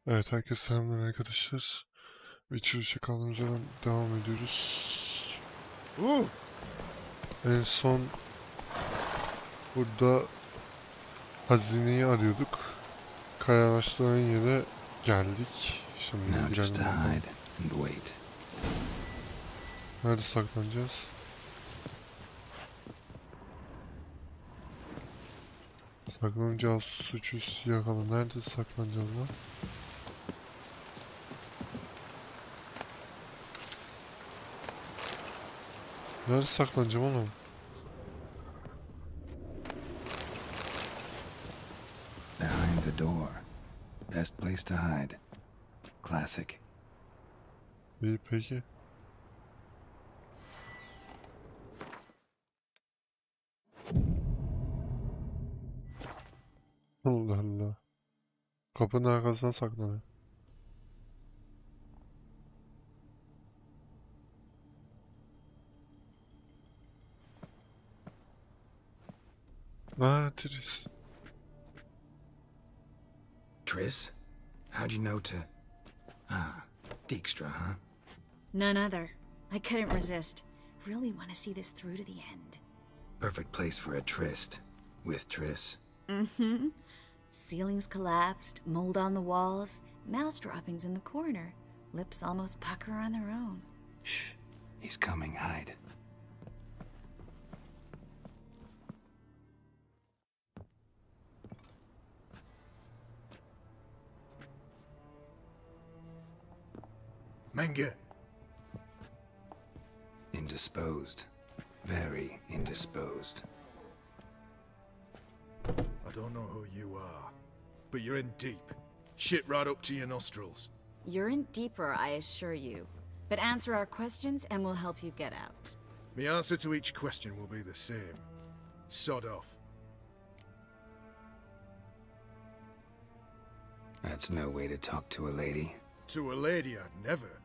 Evet, herkese selamlar arkadaşlar. Türkçe kaldığımız yerden devam ediyoruz. En son burada hazineyi arıyorduk. Kayalaştıran yere geldik. Şimdi girelim bakalım. Nerede saklanacağız? Saklanacağız, suçüstü yakala. Nerede saklanacağız lan? Nerede saklanacağım oğlum? Behind the door. Best place to hide. Classic. İyi peki. Allah Allah. Kapının arkasına saklanıyor. Tris. Triss? How'd you know to... Dijkstra, huh? None other. I couldn't resist. Really want to see this through to the end. Perfect place for a tryst. With Triss. Mm-hmm. Ceilings collapsed, mold on the walls, mouse droppings in the corner. Lips almost pucker on their own. Shh. He's coming, hide. Menge. Indisposed. Very indisposed. I don't know who you are, but you're in deep. Shit right up to your nostrils. You're in deeper, I assure you. But answer our questions and we'll help you get out. The answer to each question will be the same. Sod off. That's no way to talk to a lady. To a lady, I'd never.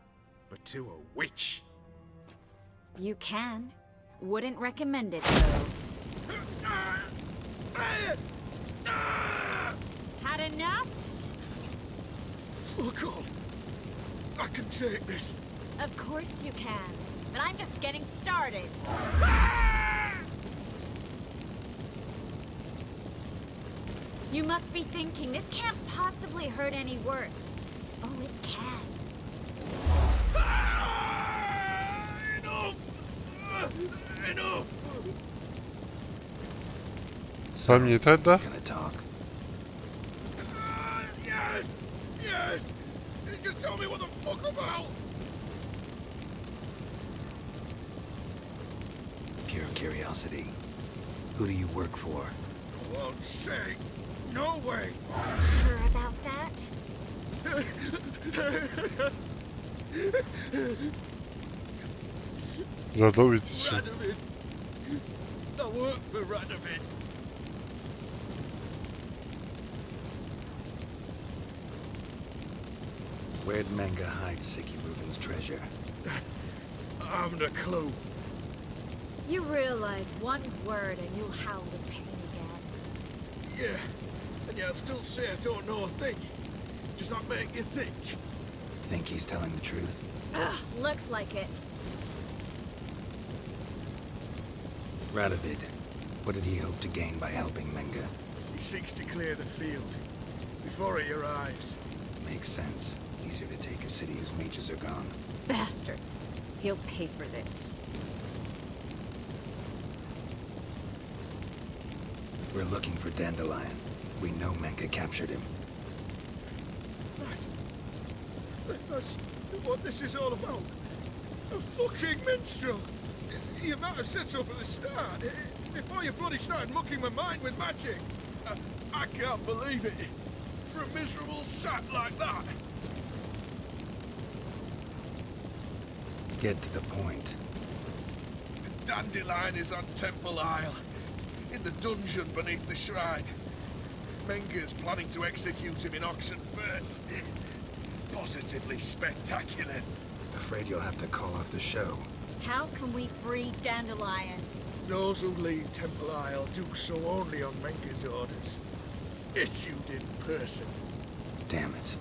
But to a witch. You can. Wouldn't recommend it, though. Had enough? Fuck off. I can take this. Of course you can. But I'm just getting started. You must be thinking, this can't possibly hurt any worse. Oh, it can. Enough! Enough! Sam yeter da. Gonna talk. Yes! Yes! Just tell me what the fuck about! Pure curiosity. Who do you work for? I won't say. No way! Sure about that? Radovid için. Radovid. I work for Radovid. Where'd Menge hide Sicky Reuben's treasure? I haven't a clue. You realize one word and you'll howl in pain again. Yeah, and yet I'd still say I don't know a thing. Does that make you think? Think he's telling the truth? Ugh, looks like it. Radovid, what did he hope to gain by helping Menge? He seeks to clear the field before he arrives. Makes sense. Easier to take a city whose mages are gone. Bastard. He'll pay for this. We're looking for Dandelion. We know Menge captured him. That's what this is all about. A fucking minstrel. You might have said so at the start, before you bloody started mucking my mind with magic. I can't believe it. For a miserable sap like that. Get to the point. Dandelion is on Temple Isle, in the dungeon beneath the shrine. Menge's planning to execute him in auction first. Positively spectacular. Afraid you'll have to call off the show. How can we free Dandelion? Those who leave Temple Isle do so only on Menge's orders. Issued in person. Damn it.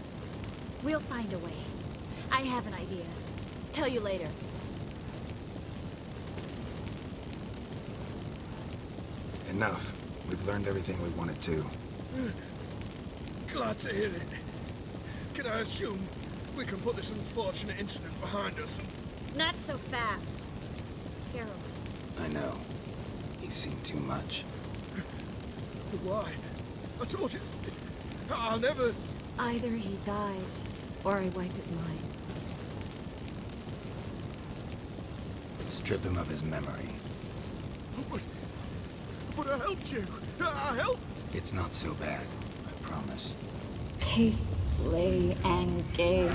We'll find a way. I have an idea. Tell you later. Enough. We've learned everything we wanted to. Glad to hear it. Can I assume we can put this unfortunate incident behind us and... Not so fast. Harold. I know. He's seen too much. But why? I told you. I'll never... Either he dies, or I wipe his mind. Strip him of his memory. But I helped you. I helped. It's not so bad, I promise. Peace, slay, and gay.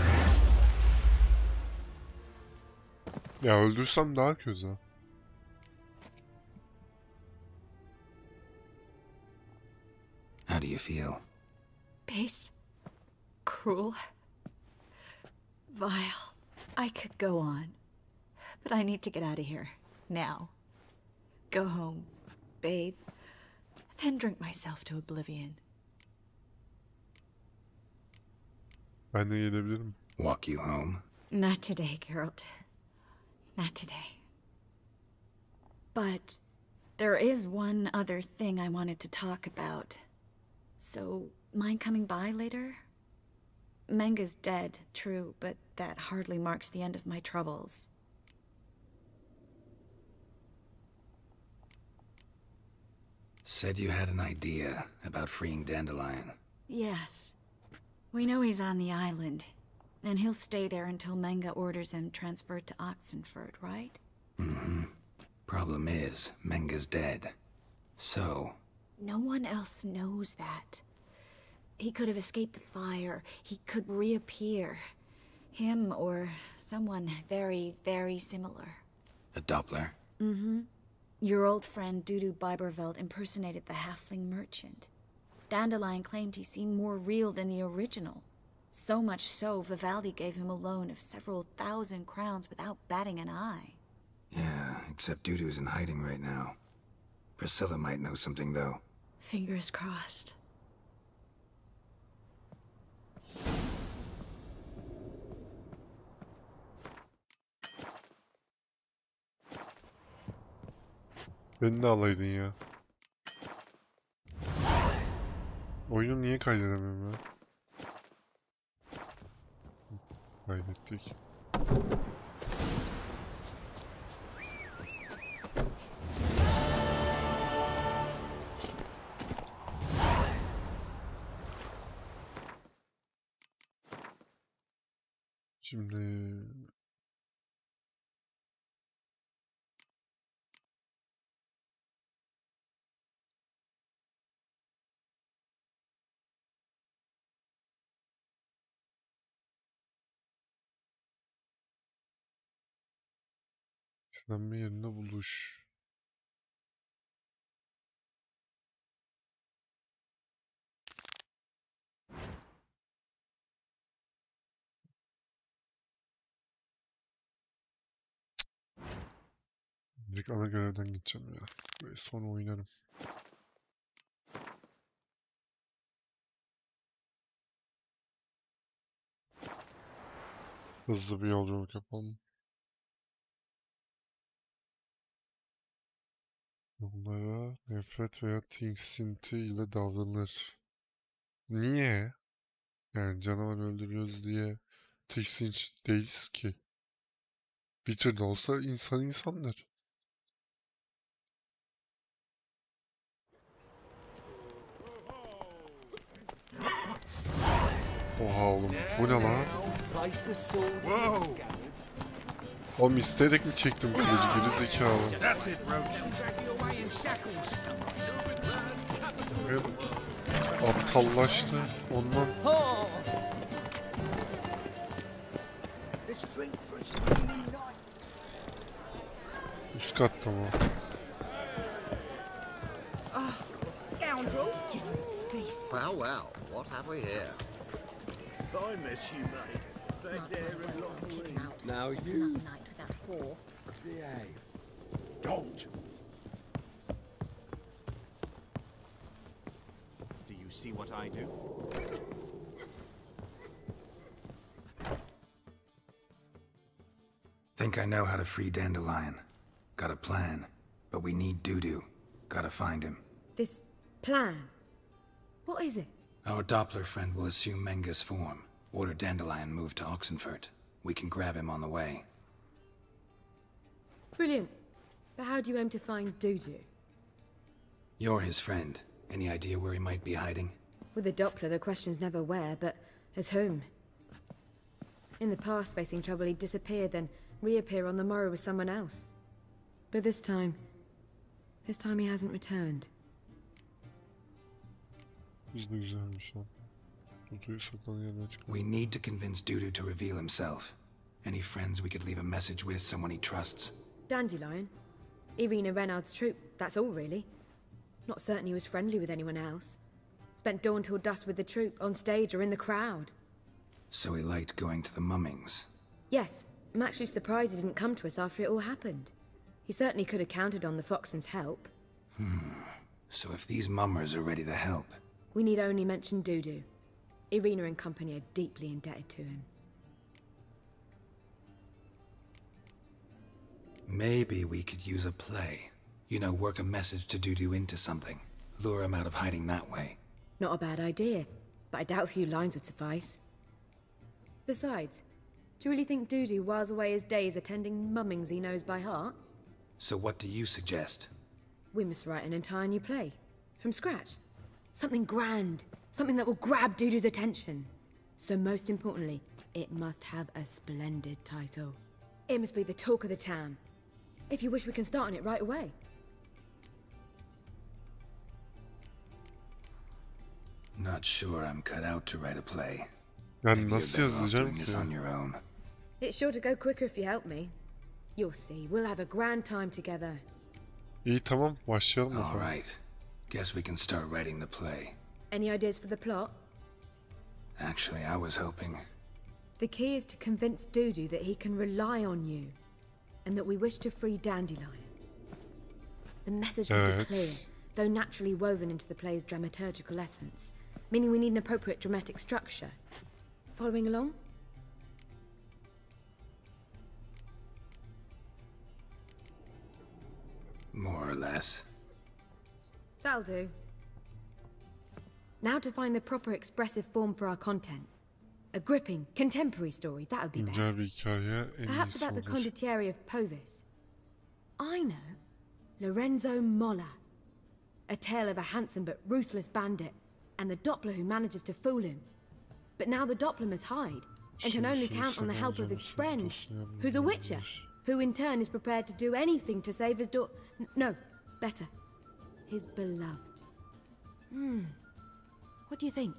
Ya öldürsem daha kötü. How do you feel? Base. Cruel. Vile. I could go on. But I need to get out of here. Now. Go home. Bathe. Then drink myself to oblivion. Ben de gelebilirim. Walk you home? Not today, Geralt. Not today. But there is one other thing I wanted to talk about. So, mind coming by later? Menga's dead, true, but that hardly marks the end of my troubles. Said you had an idea about freeing Dandelion. Yes. We know he's on the island, and he'll stay there until Menga orders him transferred to Oxenford, right? Mm-hmm. Problem is, Menga's dead. So... No one else knows that. He could have escaped the fire. He could reappear. Him or someone very, very similar. A Doppler? Mm-hmm. Your old friend Dudu Biberveld impersonated the halfling merchant. Dandelion claimed he seemed more real than the original. So much so, Vivaldi gave him a loan of several thousand crowns without batting an eye. Yeah, except Dudu's in hiding right now. Priscilla might know something, though. Fingers crossed. Beni de alaydın ya. Oyunu niye kaydedemiyorum ya? Kaydettik. Şimdi işlenme yerinde buluş. Direkt ana görevden gideceğim ya. Böyle sonra oynarım. Hızlı bir yolculuk yapalım. Onlara nefret veya tiksinti ile davranır. Niye? Yani canavar öldürüyoruz diye tiksinç değiliz ki. Witcher'da olsa insan insandır. Oha oğlum bu ne lan? Oğlum isteyerek mi çektim kılıcı geri zekalı? Evet. Aptallaştı ondan. Üst katta mı? Scoundrel! Well, well, what have we here? I met you, mate. Back there in Lockwood. Now you behave. Don't. Do you see what I do? think I know how to free Dandelion. Got a plan, but we need Dudu. Gotta find him. This plan? What is it? Our Doppler friend will assume Menga's form. Order Dandelion moved to Oxenfurt. We can grab him on the way. Brilliant. But how do you aim to find Dudu? You're his friend. Any idea where he might be hiding? With the Doppler, the question's never where, but as whom. In the past, facing trouble, he'd disappear, then reappear on the morrow with someone else. But this time he hasn't returned. Biz de güzelmiş lan. Dudu'yu saklan yerine çık. We need to convince Dudu to reveal himself. Any friends we could leave a message with, someone he trusts? Dandelion? Irina Renard's troupe, that's all really. Not certain he was friendly with anyone else. Spent dawn till dusk with the troupe, on stage or in the crowd. So he liked going to the mummings. Yes, I'm actually surprised he didn't come to us after it all happened. He certainly could have counted on the Foxen's help. So if these mummers are ready to help... We need only mention Dudu. Irina and company are deeply indebted to him. Maybe we could use a play. You know, work a message to Dudu into something. Lure him out of hiding that way. Not a bad idea, but I doubt a few lines would suffice. Besides, do you really think Dudu whiles away his days attending mummings he knows by heart? So what do you suggest? We must write an entire new play. From scratch. Something grand. Something that will grab Dudu's attention. So most importantly, it must have a splendid title. It must be the talk of the town. If you wish, we can start on it right away. Not sure I'm cut out to write a play. Yani Maybe you're nasıl better off yazacağım doing this ki? on your own. It's sure to go quicker if you help me. You'll see, we'll have a grand time together. İyi tamam başlayalım All bakalım. right. Guess we can start writing the play. Any ideas for the plot? Actually, I was hoping... The key is to convince Dudu that he can rely on you, and that we wish to free Dandelion. The message must be clear, though naturally woven into the play's dramaturgical essence, meaning we need an appropriate dramatic structure. Following along? More or less. That'll do. Now to find the proper expressive form for our content. A gripping, contemporary story, that would be Güncel best. bir hikaye en Perhaps iyisi about the olur. condottieri of Povis. I know. Lorenzo Molla. A tale of a handsome but ruthless bandit, and the Doppler who manages to fool him. But now the Doppler must hide, and can only count on the help of his friend, who's a witcher, who in turn is prepared to do anything to save his daughter. No, better. His beloved. What do you think?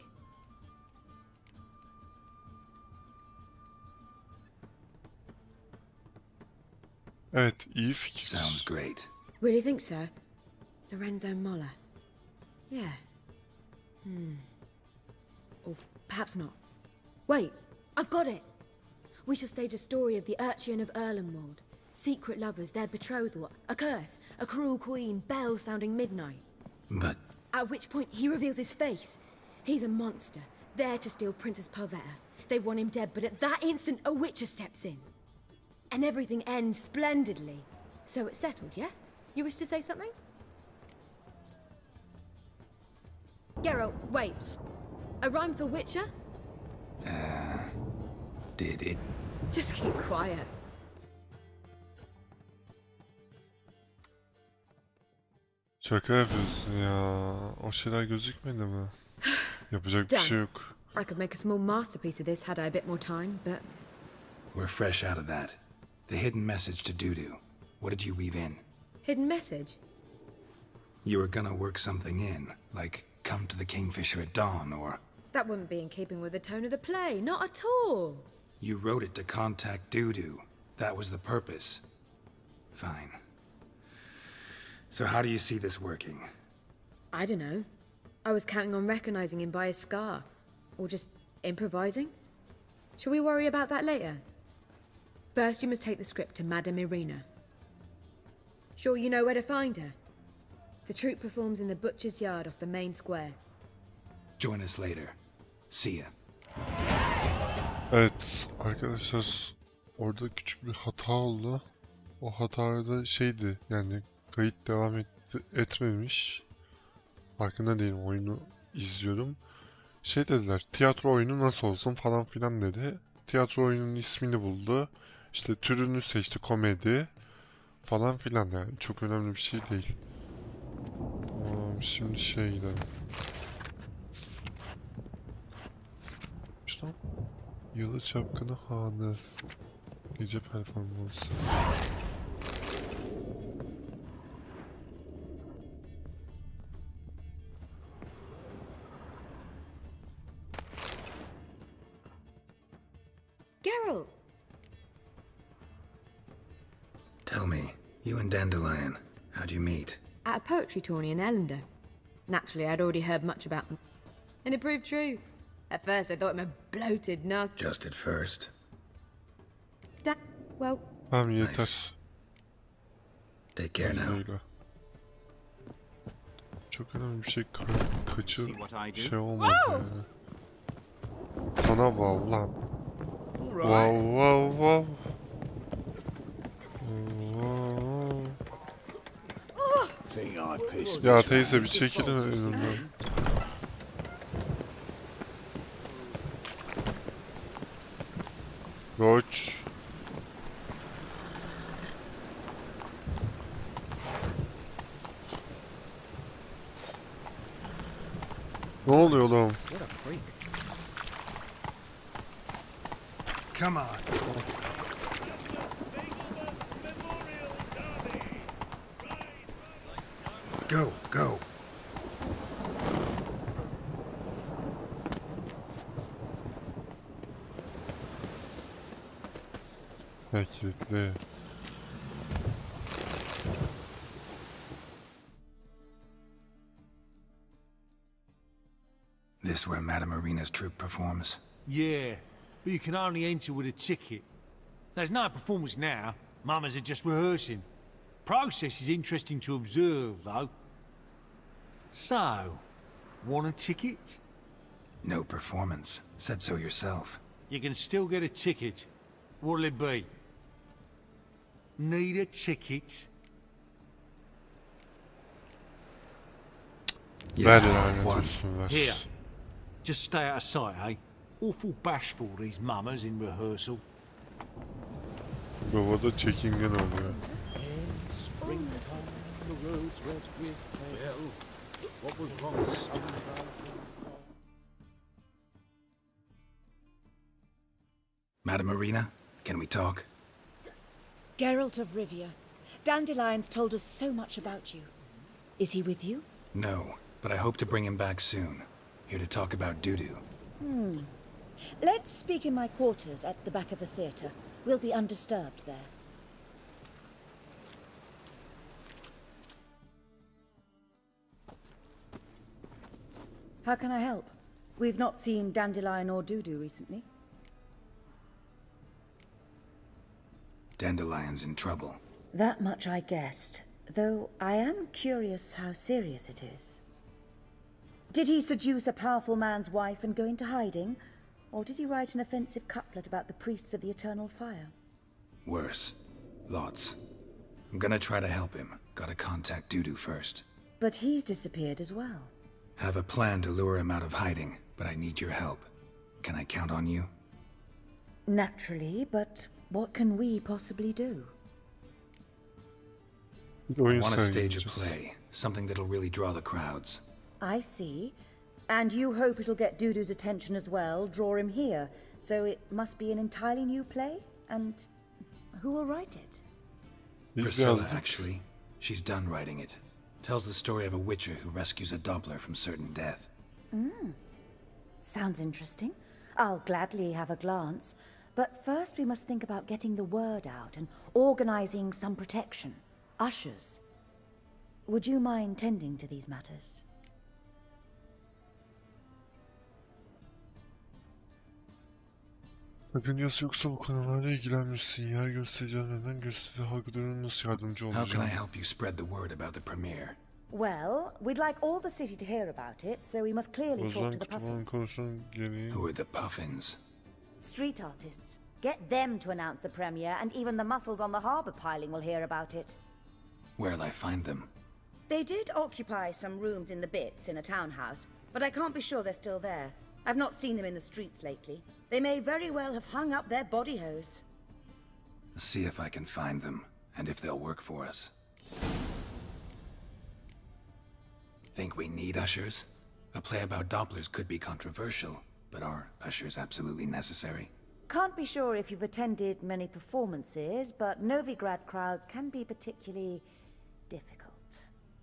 Evet iyi fikir. Sounds great. Really think so? Lorenzo Molla. Yeah. Or perhaps not. Wait, I've got it! We shall stage a story of the Urchin of Erlenwald. Secret lovers, their betrothal, a curse, a cruel queen, bells sounding midnight. But... At which point he reveals his face. He's a monster, there to steal Princess Parvetta. They want him dead, but at that instant a witcher steps in. And everything ends splendidly. So it's settled, yeah? You wish to say something? Geralt, wait. A rhyme for witcher? Did it... Just keep quiet. Şaka yapıyorsun ya. O şeyler gözükmedi mi? Yapacak bir şey yok. I could make a small masterpiece of this had I a bit more time, but... We're fresh out of that. The hidden message to Dudu. What did you weave in? Hidden message? You were gonna work something in, like come to the Kingfisher at dawn, or... That wouldn't be in keeping with the tone of the play, not at all. You wrote it to contact Dudu. That was the purpose. Fine. So how do you see this working? I don't know. I was counting on recognizing him by his scar. Or just improvising. Shall we worry about that later? First, you must take the script to Madame Irina. Sure you know where to find her? The troupe performs in the butcher's yard off the main square. Join us later. See ya. Evet arkadaşlar orada küçük bir hata oldu. O hatada şeydi yani kayıt devam etmemiş. Farkında değilim, oyunu izliyorum. Şey dediler, tiyatro oyunu nasıl olsun falan filan dedi. Tiyatro oyunun ismini buldu. İşte türünü seçti, komedi falan filan, yani çok önemli bir şey değil. Tamam, şimdi şeye gidelim. İşte Yalı Çapkını Hanı. Gece performansı. Geralt! Tell me, you and Dandelion, how'd you meet? At a poetry tourney in Ellender. Naturally, I'd already heard much about him. And it proved true. At first, I thought him a bloated, nasty... Just at first. Well... Tamam yeter. Nice. Take care now. Öyle. Çok önemli bir şey kaçır şey olmadı yani. Sana wow lan. Wow wow wow. Ya teyze bir çekilin önümden. Koç. Ne oluyor oğlum? Come on. Go, go. Kilitli. This where Madame Irina's troupe performs? Yeah, but you can only enter with a ticket. There's no performance now. Mamas are just rehearsing. Process is interesting to observe, though. So, want a ticket? No performance. Said so yourself. You can still get a ticket. What'll it be? Need a ticket? Ver lanet olsun ver. Here. Just stay out of sight, eh? Awful bashful, these mamas in rehearsal. Babada çekingen oluyor. Madame Irina, can we talk? Geralt of Rivia. Dandelion's told us so much about you. Is he with you? No, but I hope to bring him back soon. Here to talk about Dudu. Let's speak in my quarters at the back of the theatre. We'll be undisturbed there. How can I help? We've not seen Dandelion or Dudu recently. Dandelion's in trouble. That much I guessed, though I am curious how serious it is. Did he seduce a powerful man's wife and go into hiding? Or did he write an offensive couplet about the priests of the eternal fire? Worse. Lots. I'm gonna try to help him. Gotta contact Dudu first. But he's disappeared as well. Have a plan to lure him out of hiding, but I need your help. Can I count on you? Naturally, but what can we possibly do? I want to stage a play. Something that'll really draw the crowds. I see. And you hope it'll get Dudu's attention as well, draw him here. So it must be an entirely new play? And who will write it? Priscilla, actually. She's done writing it. Tells the story of a witcher who rescues a Doppler from certain death. Sounds interesting. I'll gladly have a glance. But first we must think about getting the word out and organizing some protection. Ushers. Would you mind tending to these matters? Sakıncası yoksa bu konularla ilgilenmişsin. Yer göstereceğim, neden gösteri halklarına nasıl yardımcı How can I olacağım? help you spread the word about the premiere? Well, we'd like all the city to hear about it, so we must clearly O talk zaman to the kutulan puffins. konuşan gereği. Who are the Puffins? Street artists. Get them to announce the premiere, and even the muscles on the harbour piling will hear about it. Where'll I find them? They did occupy some rooms in the Bits in a townhouse, but I can't be sure they're still there. I've not seen them in the streets lately. They may very well have hung up their body hose. See if I can find them, and if they'll work for us. Think we need ushers? A play about Dopplers could be controversial, but are ushers absolutely necessary? Can't be sure if you've attended many performances, but Novigrad crowds can be particularly difficult.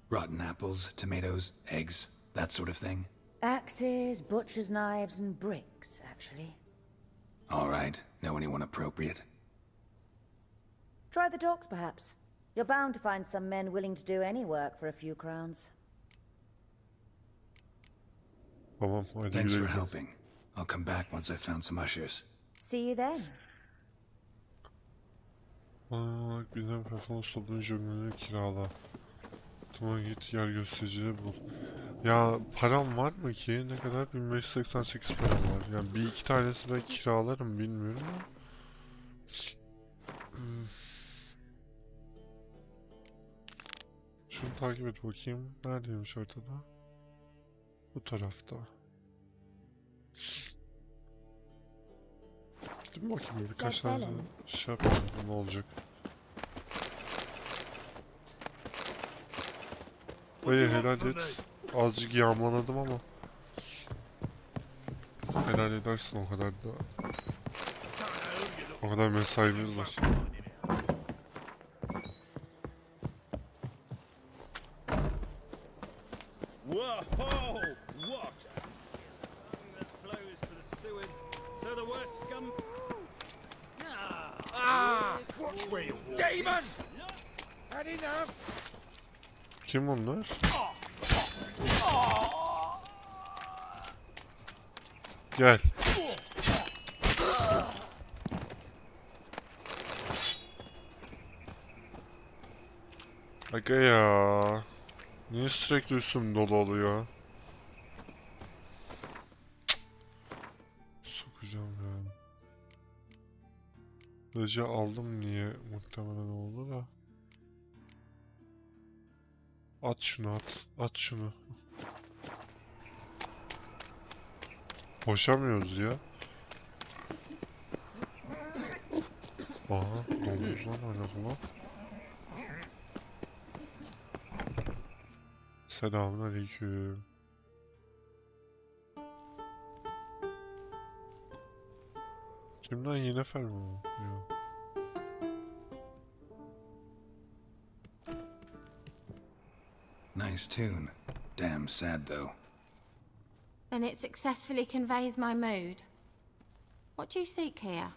Rotten apples, tomatoes, eggs, that sort of thing? Axes, butcher's knives, and bricks, actually. All right. Know anyone appropriate? Try the docks, perhaps. You're bound to find some men willing to do any work for a few crowns. Tamam, hadi Thanks for gidelim. helping. I'll come back once I've found some ushers. See you then. Birden performans topluluğun jönlerini kirala. Tamam, git yer göstericileri bul. Ya param var mı ki? Ne kadar? 1588 param var. Yani bir iki tanesi ben kiralarım, bilmiyorum ama. Şunu takip et bakayım. Neredeymiş ortada? Bu tarafta. Gidin bakayım böyle birkaç tane şey yapalım. Ne olacak? Hayır, helal et. Azıcık yağmaladım ama. Helal edersin, o kadar da. O kadar mesaimiz var. Kim bunlar? Gel. Aga ya. Niye sürekli üstüm dolu oluyor? Sokacağım ya. Böylece aldım, niye muhtemelen oldu da. At şunu, at. At şunu. Koşamıyoruz ya. Aha, dolmuş lan hala falan. Selamünaleyküm. Kimden yine ferman ya? Nice tune. Damn sad though. Then it successfully conveys my mood. What do you seek here?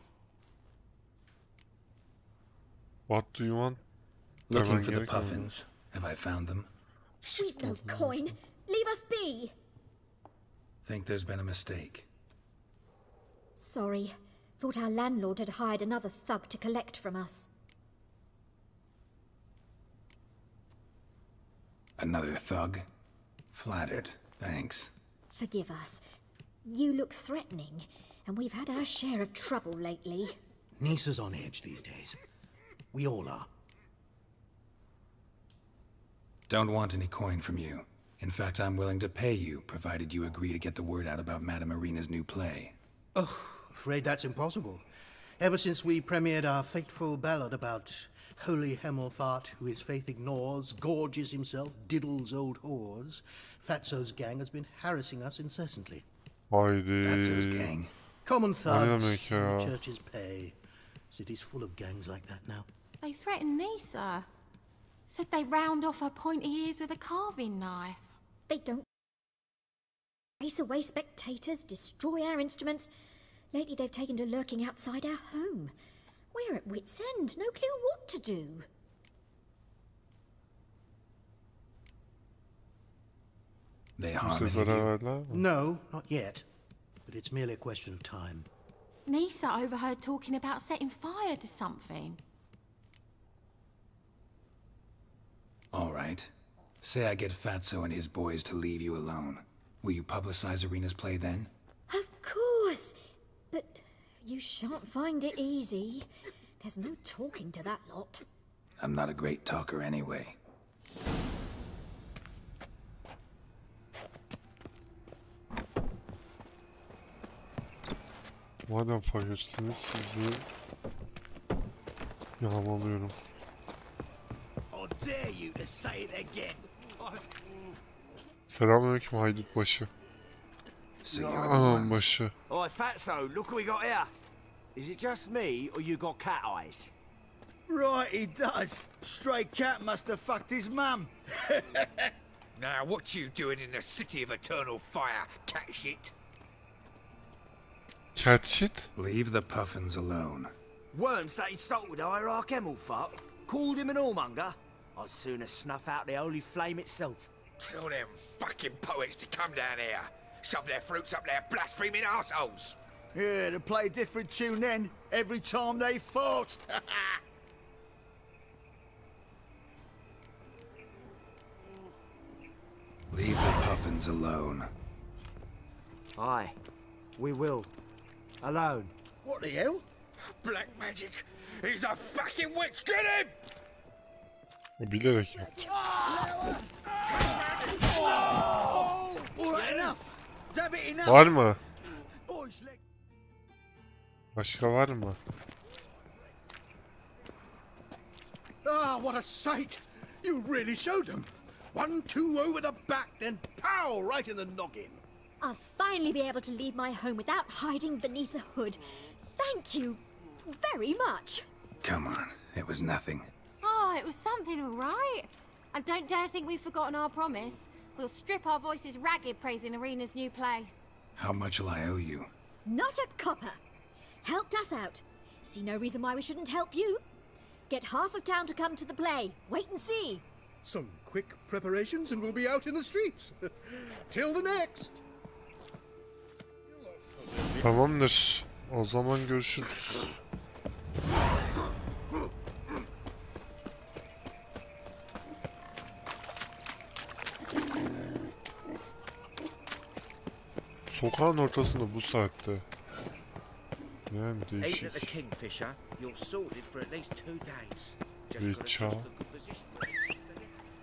What do you want? Looking for the puffins. Have I found them? We've no coin. Leave us be. Think there's been a mistake. Sorry. Thought our landlord had hired another thug to collect from us. Another thug? Flattered. Thanks. Forgive us. You look threatening, and we've had our share of trouble lately. Nisa's on edge these days. We all are. Don't want any coin from you. In fact, I'm willing to pay you, provided you agree to get the word out about Madame Irina's new play. Oh, afraid that's impossible. Ever since we premiered our fateful ballad about holy Hemelfart, who his faith ignores, gorges himself, diddles old whores, Fatso's gang has been harassing us incessantly. Haydi. Fatso's gang? Common thugs, ya? the churches pay. City's full of gangs like that now. They threatened Nisa. Said they round off her pointy ears with a carving knife. They don't chase away spectators, destroy our instruments. Lately they've taken to lurking outside our home. We're at wit's end, no clue what to do. They harm any of you? No, not yet. But it's merely a question of time. Nisa overheard talking about setting fire to something. All right. Say I get Fatso and his boys to leave you alone. Will you publicize Irina's play then? Of course. But You shan't find it easy. There's no talking to that lot. I'm not a great talker anyway. Madem fakirsiniz sizi yağmalıyorum. Selamünaleyküm haydut başı. Anam başı. Oi, Fatso, look what we got here. Is it just me, or you got cat eyes? Right, he does. Stray cat must have fucked his mum. Now, what you doing in the city of eternal fire, cat shit? Cat shit? Leave the puffins alone. Worms that insulted Iraq Emelfuck, called him an whoremonger. I'd sooner snuff out the holy flame itself. Tell them fucking poets to come down here. Shove their fruits up their blaspheming arseholes. Yeah, to play a different tune then, every time they fought. Leave the puffins alone. Aye, we will. Alone. What the hell? Black magic! He's a fucking witch! Get him! Bilerek yaptı. Var mı? Başka var mı? Ah, what a sight! You really showed them. 1-2 over the back, then pow right in the noggin. I'll finally be able to leave my home without hiding beneath a hood. Thank you very much. Come on, it was nothing. Oh, it was something, all right. And don't dare think we've forgotten our promise. We'll strip our voices ragged praising Arena's new play. How much will I owe you? Not a copper. Helped us out. See no reason why we shouldn't help you. Get half of town to come to the play. Wait and see. Some quick preparations and we'll be out in the streets. Till the next. Tamamdır. O zaman görüşürüz. Sokağın ortasında bu saatte. Yani değişik. TWİTCH.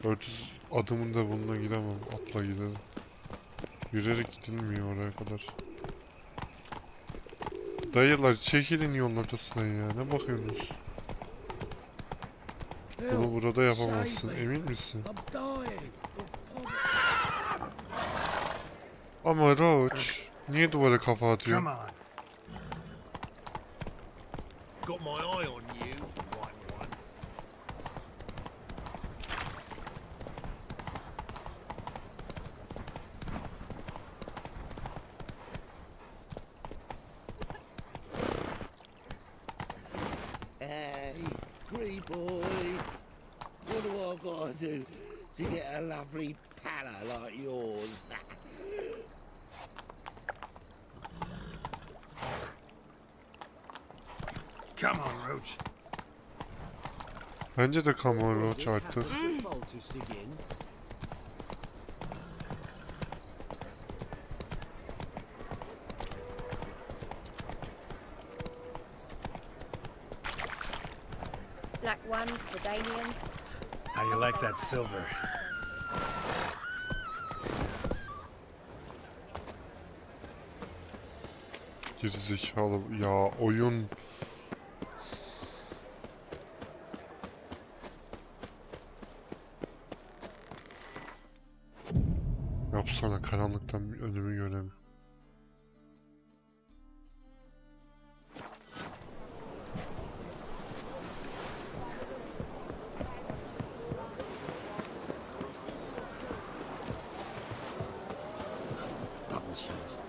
400 adımında bununla gidemem. Atla gidelim. Yürüyerek gidilmiyor oraya kadar. Dayılar çekilin yolun ortasına ya. Ne bakıyorsunuz? Bunu burada yapamazsın. Emin misin? Ama Roach, niye duvara kafa atıyor? Got my eye on you, one. Hey, Green boy, what do I gotta do to get a lovely pala like yours? Come on, Roach. Bence de come on Roach artık. Black ones, Vidanians. How you like that silver? Gerizekalı ya oyun. Yapsana karanlıktan önümü göremiyorum. Double shows.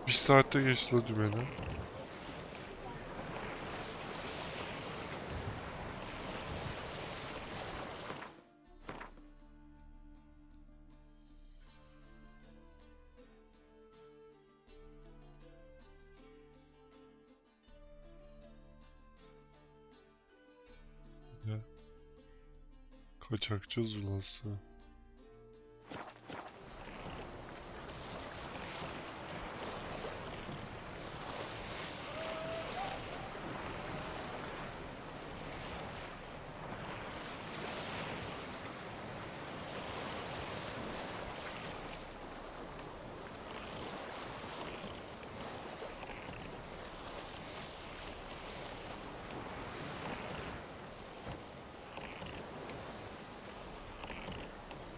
Bir saatte geçti la dümeni. Kaçakçı zulası.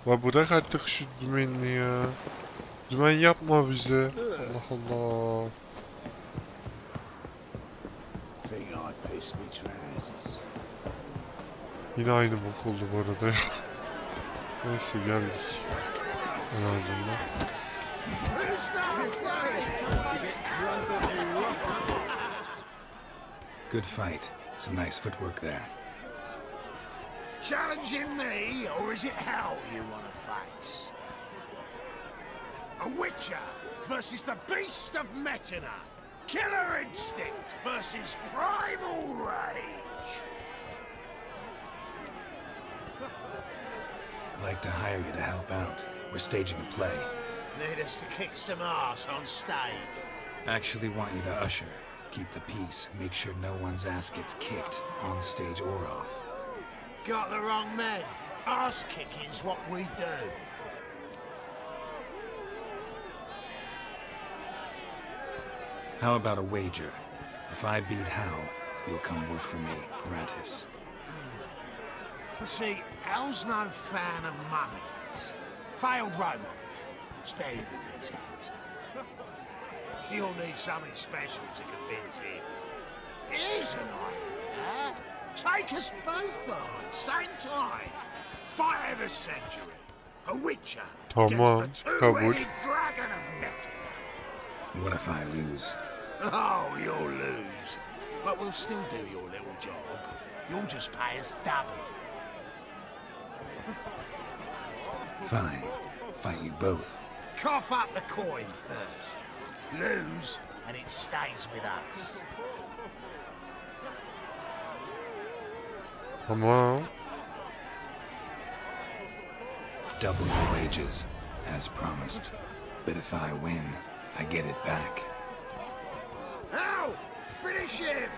La bırak artık şu dümenini ya. Dümen yapma bize. Allah Allah. Yine aynı bok oldu bu arada ya. Neyse geldik. En azından. Good fight. Some nice footwork there. Challenging me, or is it hell you want to face? A Witcher versus the Beast of Metina. Killer instinct versus primal rage. I'd like to hire you to help out. We're staging a play. Need us to kick some ass on stage? Actually want you to usher. Keep the peace. Make sure no one's ass gets kicked, on stage or off. Got the wrong men. Ass kicking's what we do. How about a wager? If I beat Hal, you'll come work for me, gratis. See, Hal's no fan of mummies. Failed romance. Spare you the details. You'll need something special to convince him. Here's an idea. Take us both on, same time. Fight of the century. A Witcher gets the two-headed dragon of Metina. What if I lose? Oh, you'll lose. But we'll still do your little job. You'll just pay us double. Fine. Fight you both. Cough up the coin first. Lose, and it stays with us. Tamam. Double your wages, as promised. But if I win, I get it back. Ow! Finish him!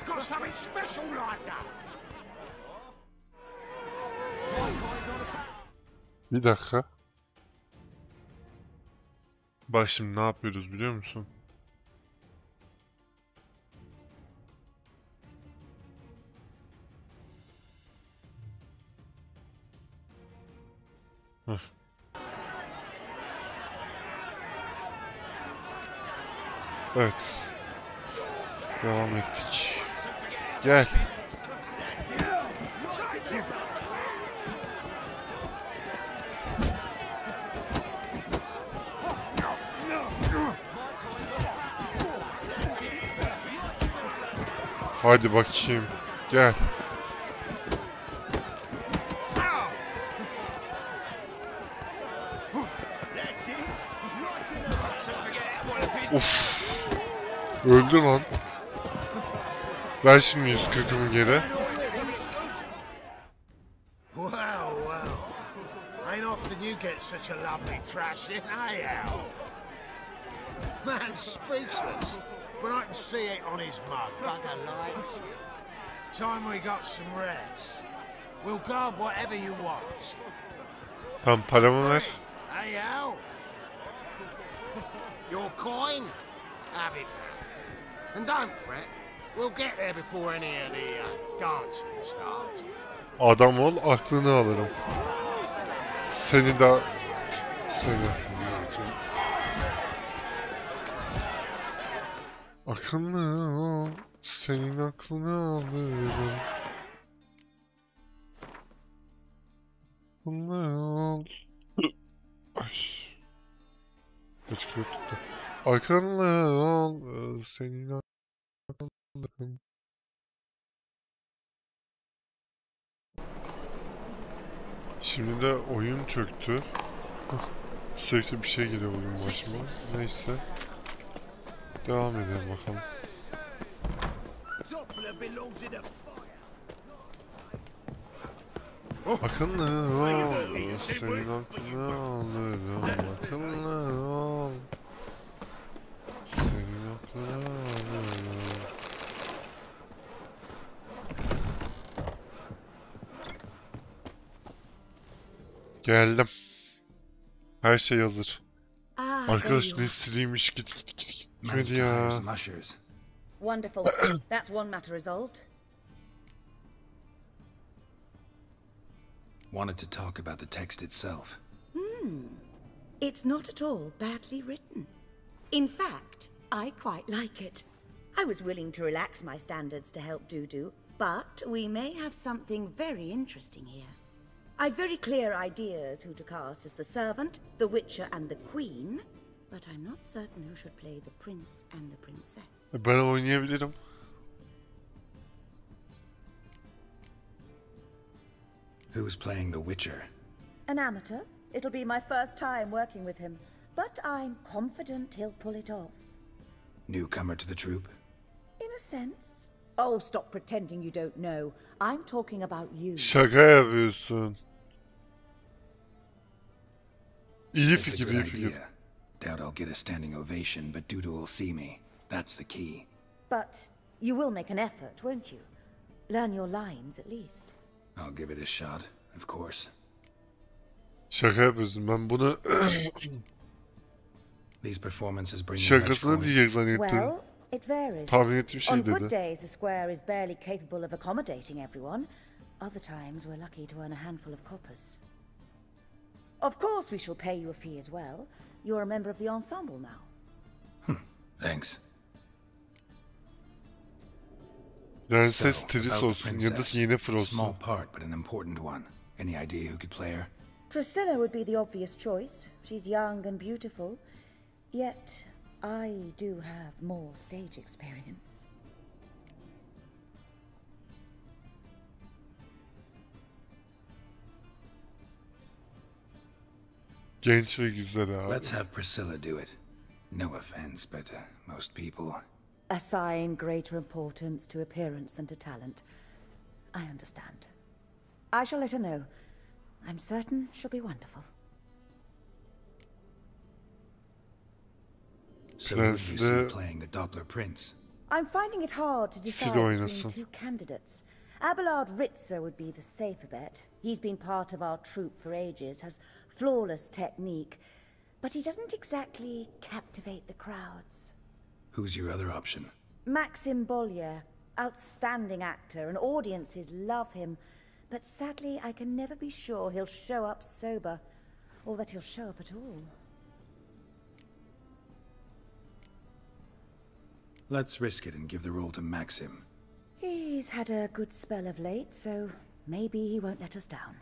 Got something special lined up. Bir dakika. Bak şimdi ne yapıyoruz biliyor musun? Heh. Evet. Devam ettik. Gel. Hadi bakayım. Gel. Of. Öldü lan. Ver şimdi 140'ımı geri. Well. Ain't often you get such a lovely thrashing, eh, Al? Man's speechless, but I can see it on his mug. Bugger likes. Time we got some rest. We'll guard whatever you want. Tam paramı ver. Hey, Al. Your coin? Have it. And don't fret. We'll get there before any of the dancing starts. Adam ol, aklını alırım. Seni de... Seni. Akıllı ol, senin aklını alırım. Akıllı ol. Ay. Hıçkırık tuttu. Akıllı ol, senin aklını alırım. Şimdi de oyun çöktü. Sürekli bir şey geliyor oyun başıma. Neyse. Devam edelim bakalım. Akıllı ol, senin aklını alırım. Akıllı ol, senin aklını alırım. Geldim. Her şey hazır. Arkadaş ne siliymiş, gitmedi ya. Wonderful. That's one matter resolved. Wanted to talk about the text itself. It's not at all badly written. In fact, I quite like it. I was willing to relax my standards to help Dudu, but we may have something very interesting here. I've very clear ideas who to cast as the servant, the witcher and the queen, but I'm not certain who should play the prince and the princess. Ben oynayabilirim. Who's playing the Witcher? An amateur. It'll be my first time working with him, but I'm confident he'll pull it off. Newcomer to the troupe? In a sense. Oh, stop pretending you don't know. I'm talking about you. Şaka yapıyorsun. İyi It's a fikir, good iyi fikir. idea. Doubt I'll get a standing ovation, but Dudu will see me. That's the key. But you will make an effort, won't you? Learn your lines at least. I'll give it a shot, of course. Şaka yapıyorsun. Ben bunu These performances bring şakasına diyecek zannettim. Well, it varies. Tahmin ettiğim şey On dedi. good days, the square is barely capable of accommodating everyone. Other times, we're lucky to earn a handful of coppers. Of course, we shall pay you a fee as well. You're a member of the ensemble now. Thanks. Yani ses Tris olsun ya da Yennefer olsun. Small part, but an important one. Any idea who could play her? Priscilla would be the obvious choice. She's young and beautiful. Yet, I do have more stage experience. Genç ve güzel abi. Let's have Priscilla do it. No offense, but most people... Assign greater importance to appearance than to talent. I understand. I shall let her know. I'm certain she'll be wonderful. So who do you see playing the Doppler Prince? I'm finding it hard to decide between two candidates. Abelard Ritzer would be the safer bet. He's been part of our troupe for ages, has flawless technique, but he doesn't exactly captivate the crowds. Who's your other option? Maxim Bollier, outstanding actor, and audiences love him, but sadly I can never be sure he'll show up sober, or that he'll show up at all. Let's risk it and give the role to Maxim. He's had a good spell of late, so maybe he won't let us down.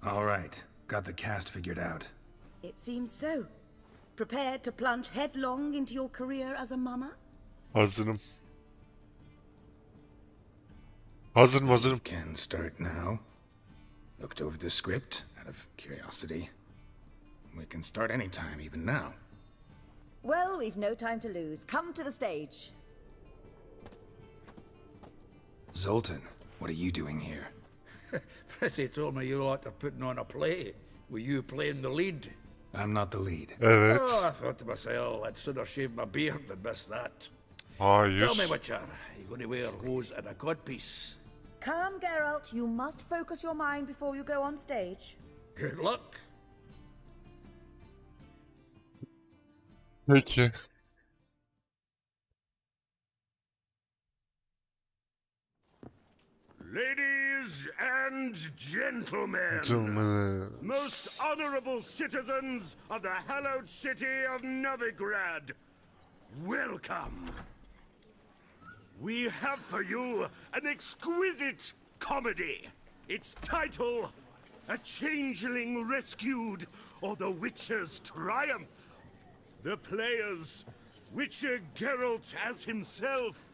All right, got the cast figured out. It seems so. Prepared to plunge headlong into your career as a mama? Hazırım. Hazırım. Can start now. Looked over the script out of curiosity. We can start anytime, even now. Well, we've no time to lose. Come to the stage. Zoltan, what are you doing here? Prissy told me you ought to putting on a play. Were you playing the lead? I'm not the lead. Evet. Oh, I thought to myself, I'd sooner shave my beard than miss that. Hayır. Tell me, Witcher, are you going to wear hose and a codpiece? Come, Geralt. You must focus your mind before you go on stage. Good luck. Peki. Ladies and gentlemen, most honorable citizens of the hallowed city of Novigrad, welcome. We have for you an exquisite comedy. Its title, A Changeling Rescued, or The Witcher's Triumph. The players, Witcher Geralt as himself,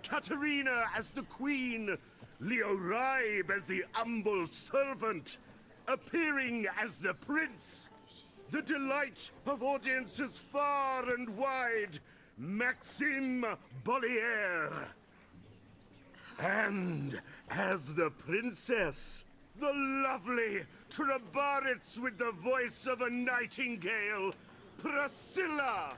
Katerina as the Queen, Leo Raib as the humble servant, appearing as the prince, the delight of audiences far and wide, Maxim Bollier. And as the princess, the lovely Trabarits with the voice of a nightingale, Priscilla.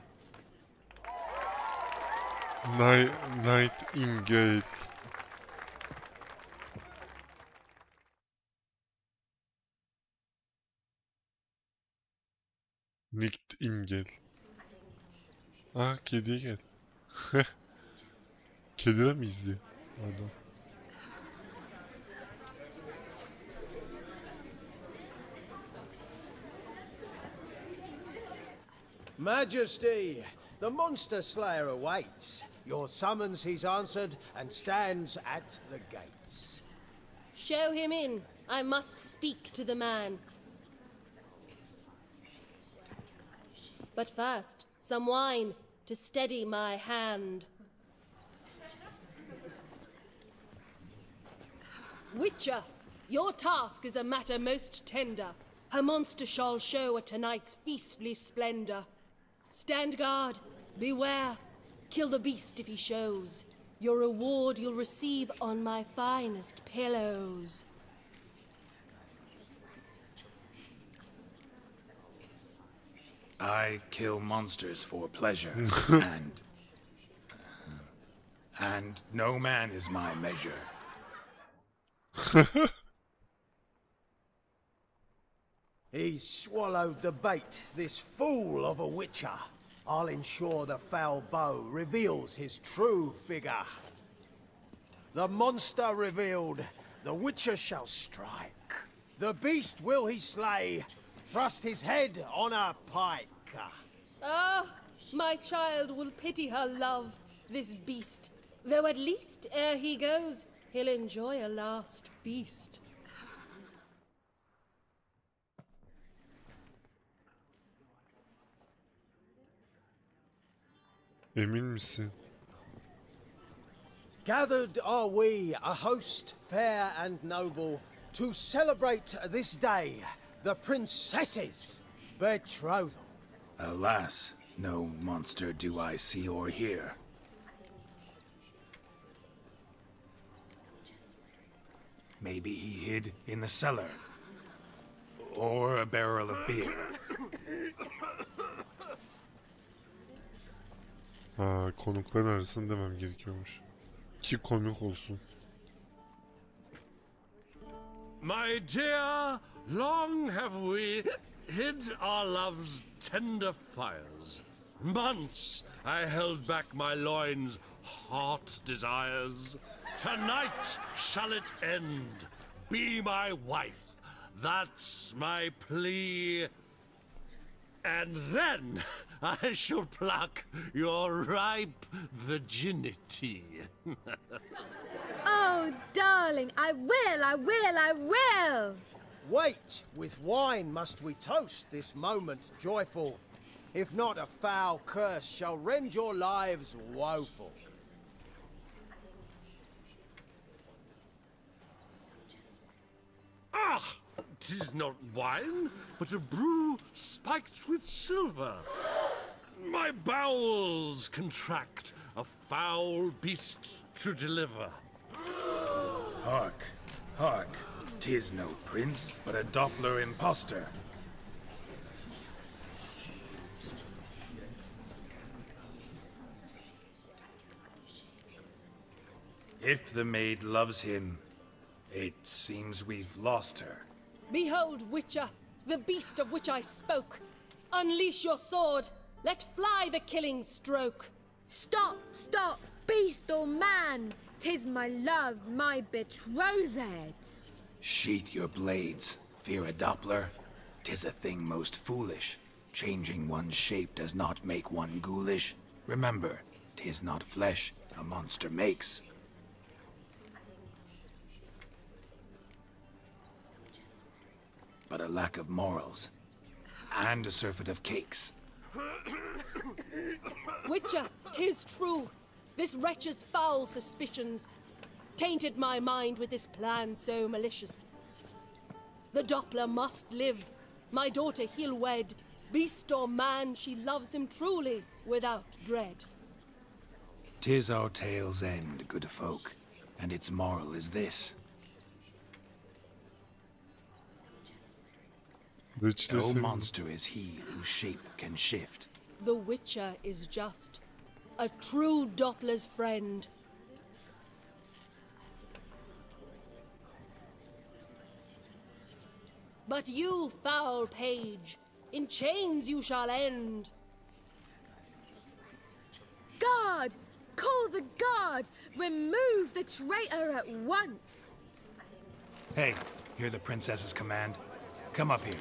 Nightingale. Nightingale. Ah, kediye gel. Kediler mi izliyor? Adam. Majesty, the monster slayer awaits. Your summons he's answered and stands at the gates. Show him in. I must speak to the man. But first, some wine to steady my hand. Witcher, your task is a matter most tender. A monster shall show at tonight's feastly splendor. Stand guard, beware, kill the beast if he shows. Your reward you'll receive on my finest pillows. I kill monsters for pleasure, and no man is my measure. He's swallowed the bait, this fool of a witcher. I'll ensure the foul bow reveals his true figure. The monster revealed, the witcher shall strike. The beast will he slay, thrust his head on a pike. Ah, my child will pity her love, this beast. Though at least, ere he goes, he'll enjoy a last feast. Emin misin? Gathered are we, a host fair and noble, to celebrate this day, the princess's betrothal. Alas, no monster do I see or hear. Maybe he hid in the cellar, or a barrel of beer. Ha, konukların arasında demem gerekiyormuş. Ki konuk olsun. My dear, long have we hid our love's tender fires. Months I held back my loins' hot desires. Tonight shall it end. Be my wife. That's my plea. And then I shall pluck your ripe virginity. Oh, darling, I will! Wait, with wine must we toast this moment joyful. If not, a foul curse shall rend your lives woeful. Ah! 'Tis not wine, but a brew spiked with silver. My bowels contract, a foul beast to deliver. Hark, hark, 'tis no prince, but a Doppler impostor. If the maid loves him, it seems we've lost her. Behold, Witcher, the beast of which I spoke. Unleash your sword. Let fly the killing stroke. Stop, stop, beast or man. 'Tis my love, my betrothed. Sheath your blades, fear a Doppler. 'Tis a thing most foolish. Changing one's shape does not make one ghoulish. Remember, 'tis not flesh a monster makes. But a lack of morals, and a surfeit of cakes. Witcher, 'tis true. This wretch's foul suspicions tainted my mind with this plan so malicious. The Doppler must live. My daughter he'll wed. Beast or man, she loves him truly, without dread. 'Tis our tale's end, good folk. and its moral is this. No monster is he whose shape can shift. The Witcher is just a true Doppler's friend. But you, foul page, in chains you shall end. Guard! Call the guard! Remove the traitor at once! Hey, hear the princess's command? Come up here.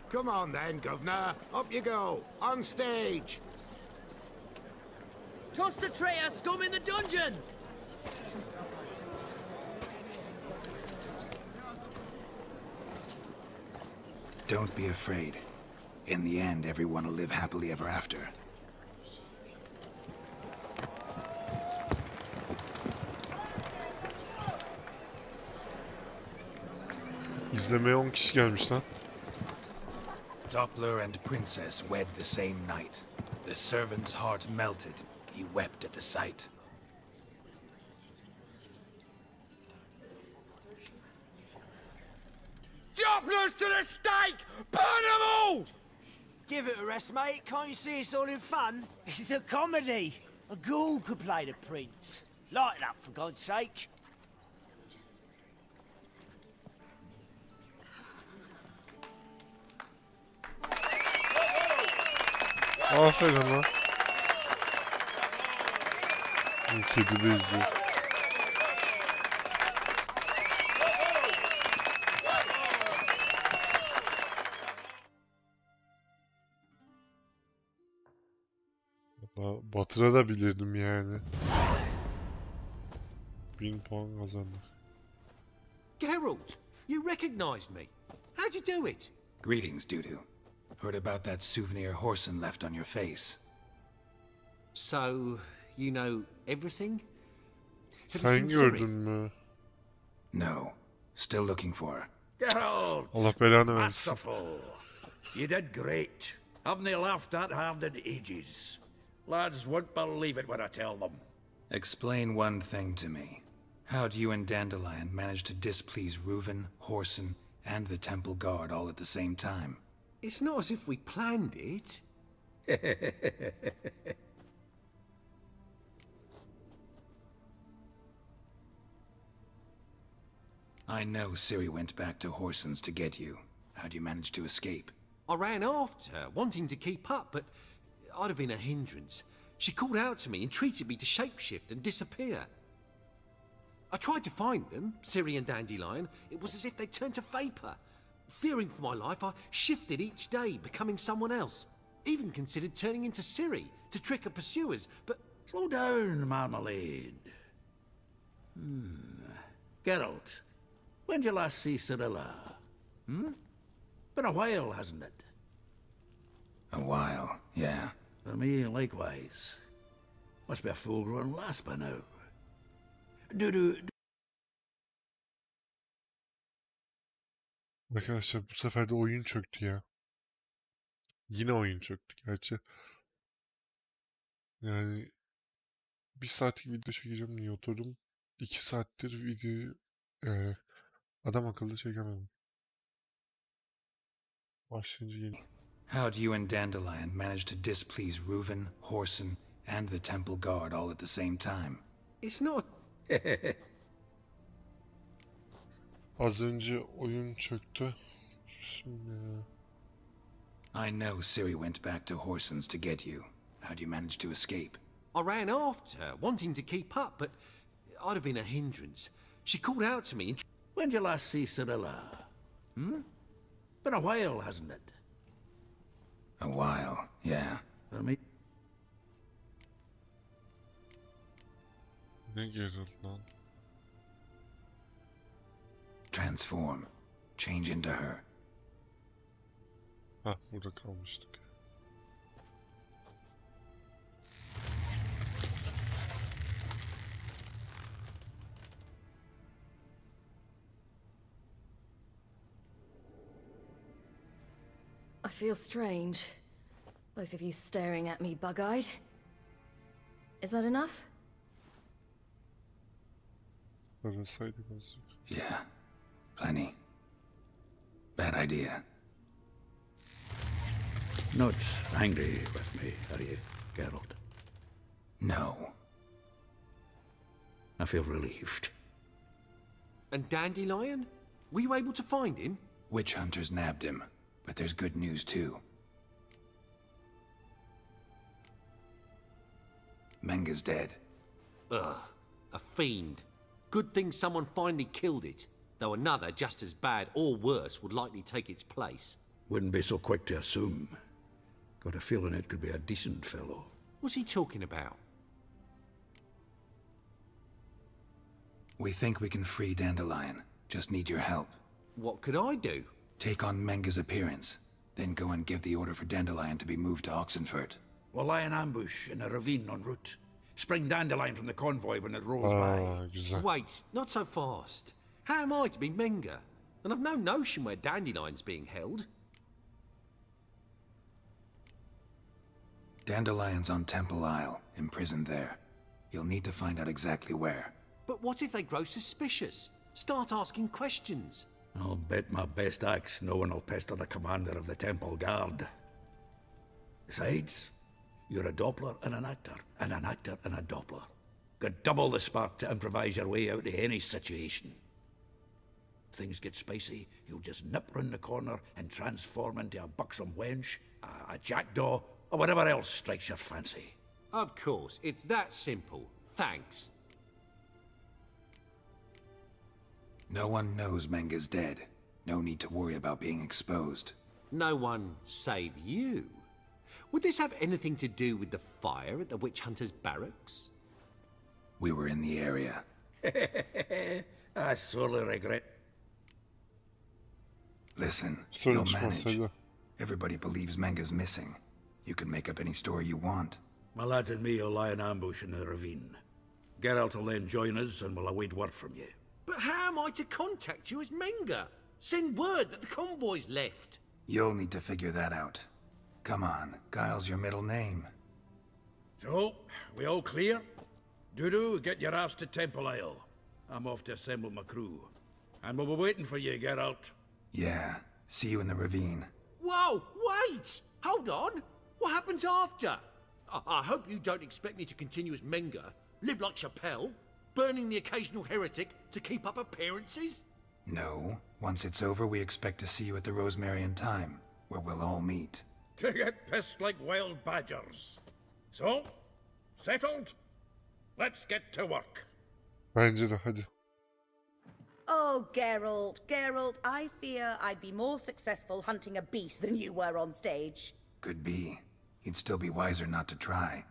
Come on then, Governor. Up you go. On stage. Toss the traitor scum in the dungeon! Don't be afraid. In the end, everyone will live happily ever after. İzlemeye 10 kişi gelmiş lan. Doppler and princess wed the same night. The servant's heart melted. He wept at the sight. Dopplers to the stake! Burn them all! Give it a rest, mate. Can't you see it's all in fun? This is a comedy. A ghoul could play the prince. Lighten up, for God's sake. Aferin lan. Kedi de izliyor. Batırabilirdim yani. 1000 puan kazandık. Geralt, you recognized me. How'd you do it? Greetings, Dudu. Heard about that souvenir Horson left on your face. So, you know everything? Sen gördün mü? No. Still looking for her. Geralt! Allah belanı versin. Masterful. You did great. Haven't they laughed that hard in ages? Lads won't believe it when I tell them. Explain one thing to me. How do you and Dandelion manage to displease Reuven, Horson, and the Temple Guard all at the same time? It's not as if we planned it. I know Ciri went back to Horson's to get you. How'd you manage to escape? I ran after her, wanting to keep up, but I'd have been a hindrance. She called out to me, entreated me to shapeshift and disappear. I tried to find them, Ciri and Dandelion. It was as if they turned to vapor. Fearing for my life, I shifted each day, becoming someone else. Even considered turning into Ciri to trick her pursuers, but... Slow down, Marmalade. Geralt, when did you last see Cirilla? Been a while, hasn't it? A while, yeah. For me, likewise. Must be a full-grown lass by now. Arkadaşlar bu sefer de oyun çöktü ya. Yine oyun çöktü gerçi. Yani 1 saatlik video çekeceğim diye oturdum. 2 saattir videoyu adam akıllı çekemedim. Başlayınca yeni. How do you and Dandelion manage to displease Reuven, Horson, and the Temple Guard all at the same time? It's not... Az önce oyun çöktü. Şimdi... I know Ciri went back to Horson's to get you. How'd you manage to escape? I ran after her, wanting to keep up, but I'd have been a hindrance. She called out to me and... When did you last see Cirilla? Been a while, hasn't it? A while, yeah. For me... Ne gerildi lan? Transform. Change into her. Hah, burada kalmıştık. I feel strange. Both of you staring at me bug-eyed. Is that enough? Yeah, plenty. Bad idea. Not angry with me, are you, Geralt? No. I feel relieved. And Dandelion? Were you able to find him? Witch hunters nabbed him, but there's good news too. Menga's dead. Ugh, a fiend. Good thing someone finally killed it, though another just as bad or worse would likely take its place. Wouldn't be so quick to assume. Got a feeling it could be a decent fellow. What's he talking about? We think we can free Dandelion. Just need your help. What could I do? Take on Menga's appearance, then go and give the order for Dandelion to be moved to Oxenfurt. We'll lie in ambush in a ravine en route. Spring Dandelion from the convoy when it rolls by. Güzel. Wait, not so fast. How am I to be Menga? And I've no notion where Dandelion's being held. Dandelion's on Temple Isle, imprisoned there. You'll need to find out exactly where. But what if they grow suspicious? Start asking questions? I'll bet my best axe no one will pester the commander of the Temple Guard. Besides, you're a Doppler and an actor and a Doppler. Got double the spark to improvise your way out of any situation. Things get spicy, you'll just nip round the corner and transform into a buxom wench, a jackdaw, or whatever else strikes your fancy. Of course, it's that simple. Thanks. No one knows Menga's dead. No need to worry about being exposed. No one save you. Would this have anything to do with the fire at the witch hunters' barracks? We were in the area. I sorely regret. Listen, you'll manage. Everybody believes Menga's missing. You can make up any story you want. My lads and me will lie in ambush in the ravine. Geralt will then join us and we'll await word from you. But how am I to contact you as Menga? Send word that the convoy's left. You'll need to figure that out. Come on, Guile's your middle name. So, we all clear? Dudu, get your ass to Temple Isle. I'm off to assemble my crew. And we'll be waiting for you, Geralt. Yeah, see you in the ravine. Whoa, wait! Hold on! What happens after? I hope you don't expect me to continue as Menga, live like Chappelle, burning the occasional heretic to keep up appearances? No. Once it's over, we expect to see you at the Rosemary and Thyme, where we'll all meet. To get pissed like wild badgers. So, settled? Let's get to work. Bence de hadi. Oh, Geralt, I fear I'd be more successful hunting a beast than you were on stage. Could be. You'd still be wiser not to try.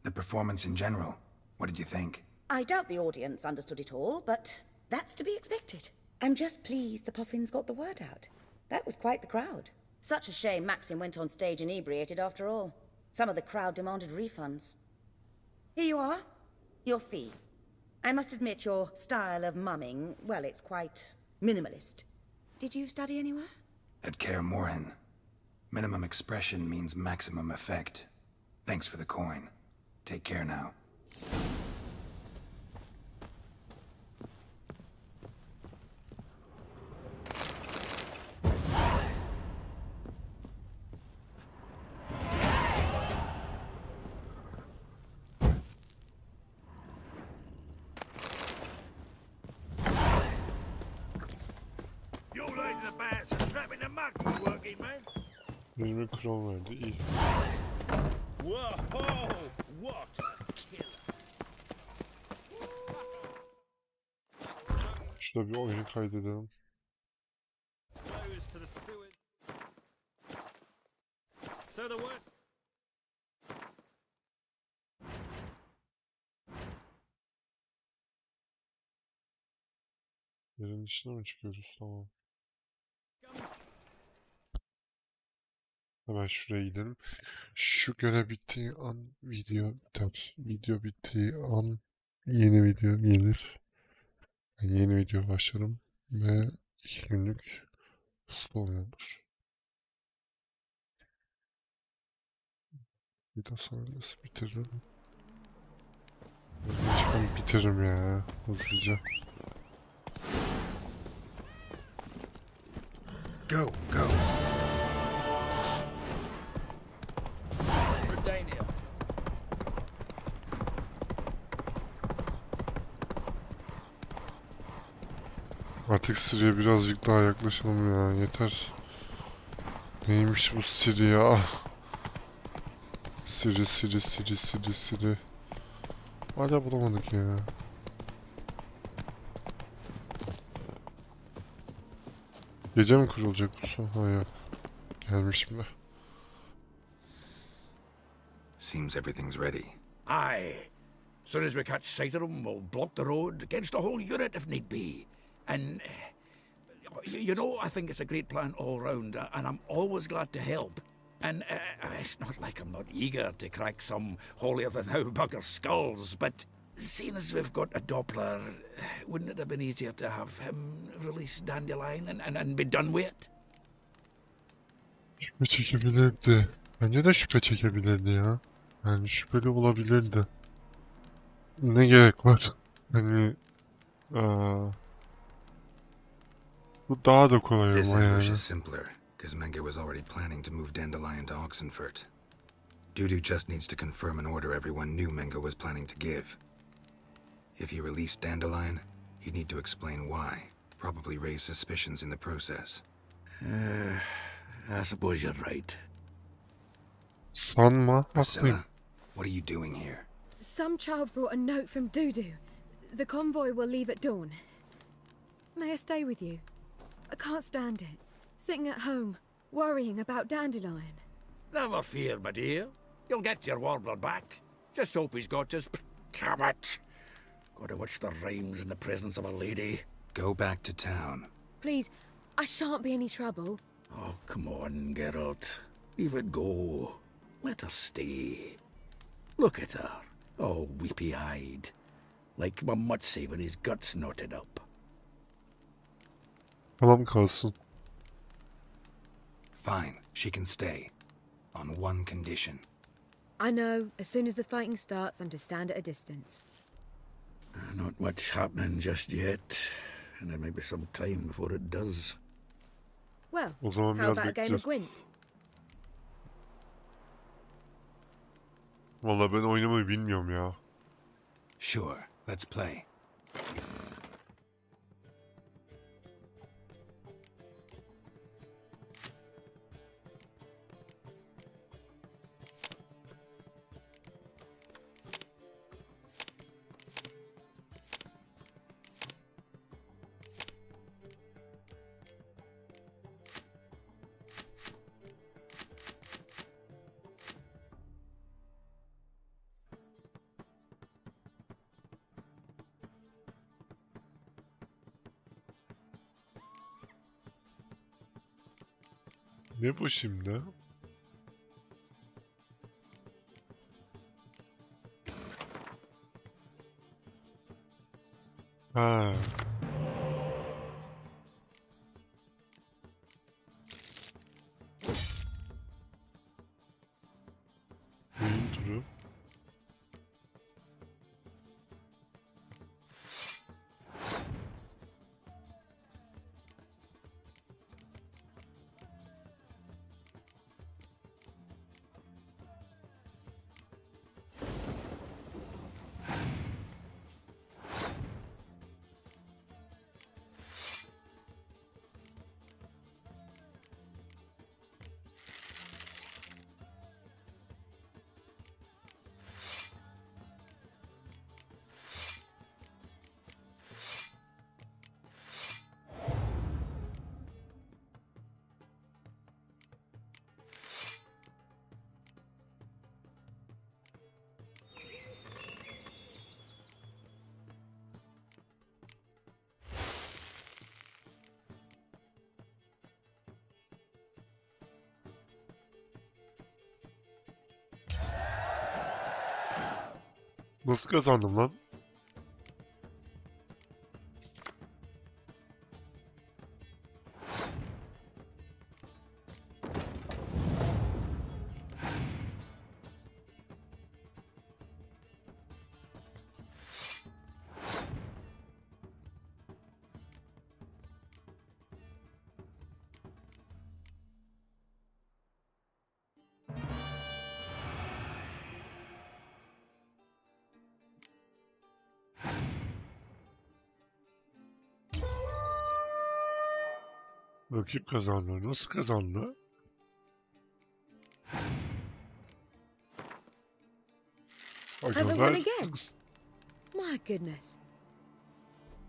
The performance in general, what did you think? I doubt the audience understood it all, but that's to be expected. I'm just pleased the Puffins got the word out. That was quite the crowd. Such a shame Maxim went on stage inebriated after all. Some of the crowd demanded refunds. Here you are. Your fee. I must admit your style of mumming, well, it's quite minimalist. Did you study anywhere? At Kaer Morhen. Minimum expression means maximum effect. Thanks for the coin. Take care now. Elime kron verdi. İyi. Whoa! What a killer! Şurada bir oyunu kaydedelim. To the sewers. So the worst. Yerin dışına mı çıkıyoruz? Tamam. Hemen şuraya gidelim. Şu görev bittiği an video biter. Video bittiği an yeni video gelir. Yani yeni video başlarım ve 2 günlük stall olur. Bir de sonrası bitiririm. Ben bitiririm ya hızlıca. Go, go. Artık Siri'ye birazcık daha yaklaşalım ya, yeter. Neymiş bu Siri ya? Siri. Hala bulamadık ya. Gece mi kurulacak bu su? Ha yok. Gelmişim de. Seems everything's ready. Aye. Soon as we catch sight of them, we'll block the road against the whole unit if need be. And, you know, I think it's a great plan all round, and I'm always glad to help. And it's not like I'm not eager to crack some holier-than-thou bugger skulls, but seeing as we've got a Doppler, wouldn't it have been easier to have him release Dandelion and be done with it? Şüphe çekebilirdi. Bence de şüphe çekebilirdi ya. Yani şüpheli olabilirdi. Ne gerek var? Hani... bu daha da kolay This ama ambush yani. is simpler, because Menge was already planning to move Dandelion to Oxenfurt. Dudu just needs to confirm an order everyone knew Menge was planning to give. If he released Dandelion, he'd need to explain why, probably raise suspicions in the process. I suppose you're right. Sanma, Priscilla, what are you doing here? Some child brought a note from Dudu. The convoy will leave at dawn. May I stay with you? I can't stand it. Sitting at home, worrying about Dandelion. Never fear, my dear. You'll get your warbler back. Just hope he's got his... Damn it! Gotta watch the rhymes in the presence of a lady. Go back to town. Please, I shan't be any trouble. Oh, come on, Geralt. Leave it go. Let her stay. Look at her, all weepy-eyed. Like my Mutsy when his guts knotted up. Tamam kalsın. Fine, she can stay. On one condition. I know, as soon as the fighting starts, I'm to stand at a distance. Not much happening just yet, and there may be some time before it does. Well, O zaman how biraz about a game of bekleyeceğiz. Gwent? Vallahi ben oynamayı bilmiyorum ya. Sure, let's play. Ne bu şimdi? Ha. Oyun turu. Nasıl kazandım lan? Rakip kazandı. Nasıl kazandı? Haven't won again? My goodness.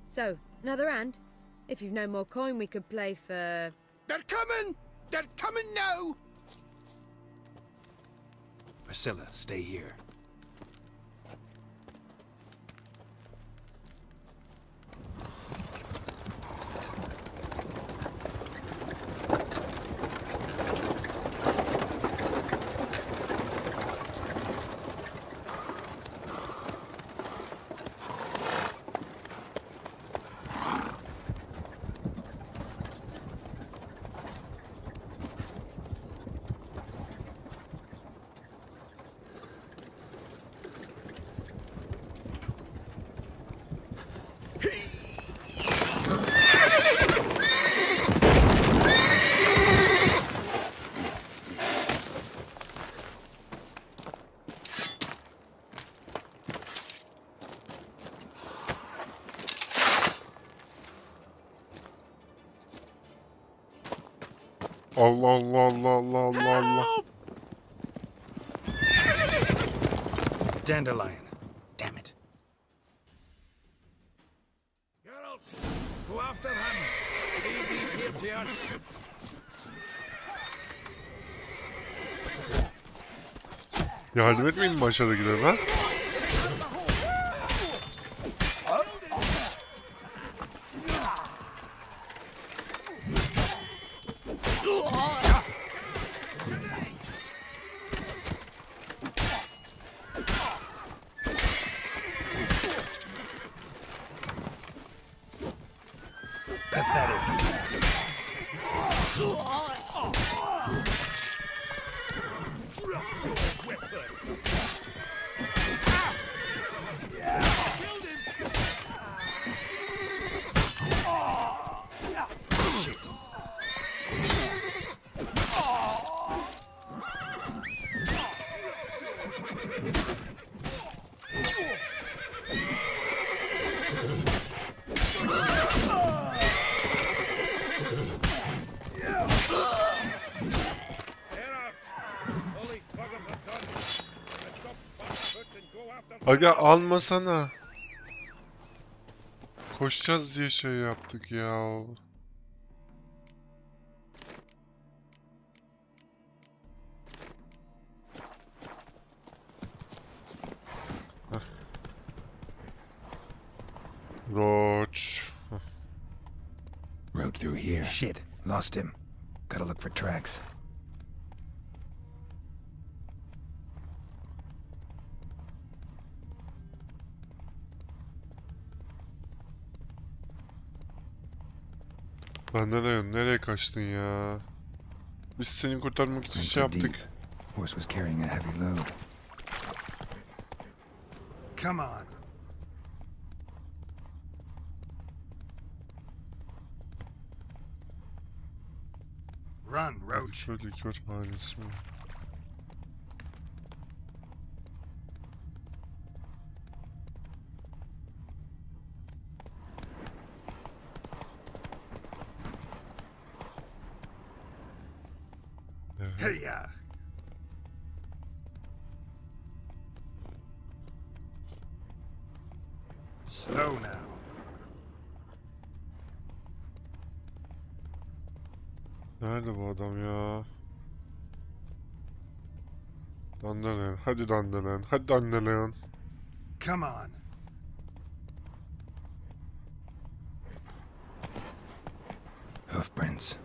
So, another hand? If you've no more coin, we could play for... They're coming! They're coming now! Priscilla, stay here. Allah Allah Allah Allah Allah Allah. Dandelion. Damn it. Geralt, go after him. Leave these here to us. Yardım etmeyin mi aşağıdakiler ha? Aga almasana. Koşacağız diye şey yaptık ya. Roach. Road through here. Shit, lost him. Gotta look for tracks. Lan nereye kaçtın ya? Biz seni kurtarmak için şey yaptık. Horse was carrying a heavy load. Come on. Run, Roach. Şöyle kör halisi mi? Hey ya. Slow now. Nerede bu adam ya? Dandelion, hadi Dandelion, hadi Dandelion. Come on. Hoofprints.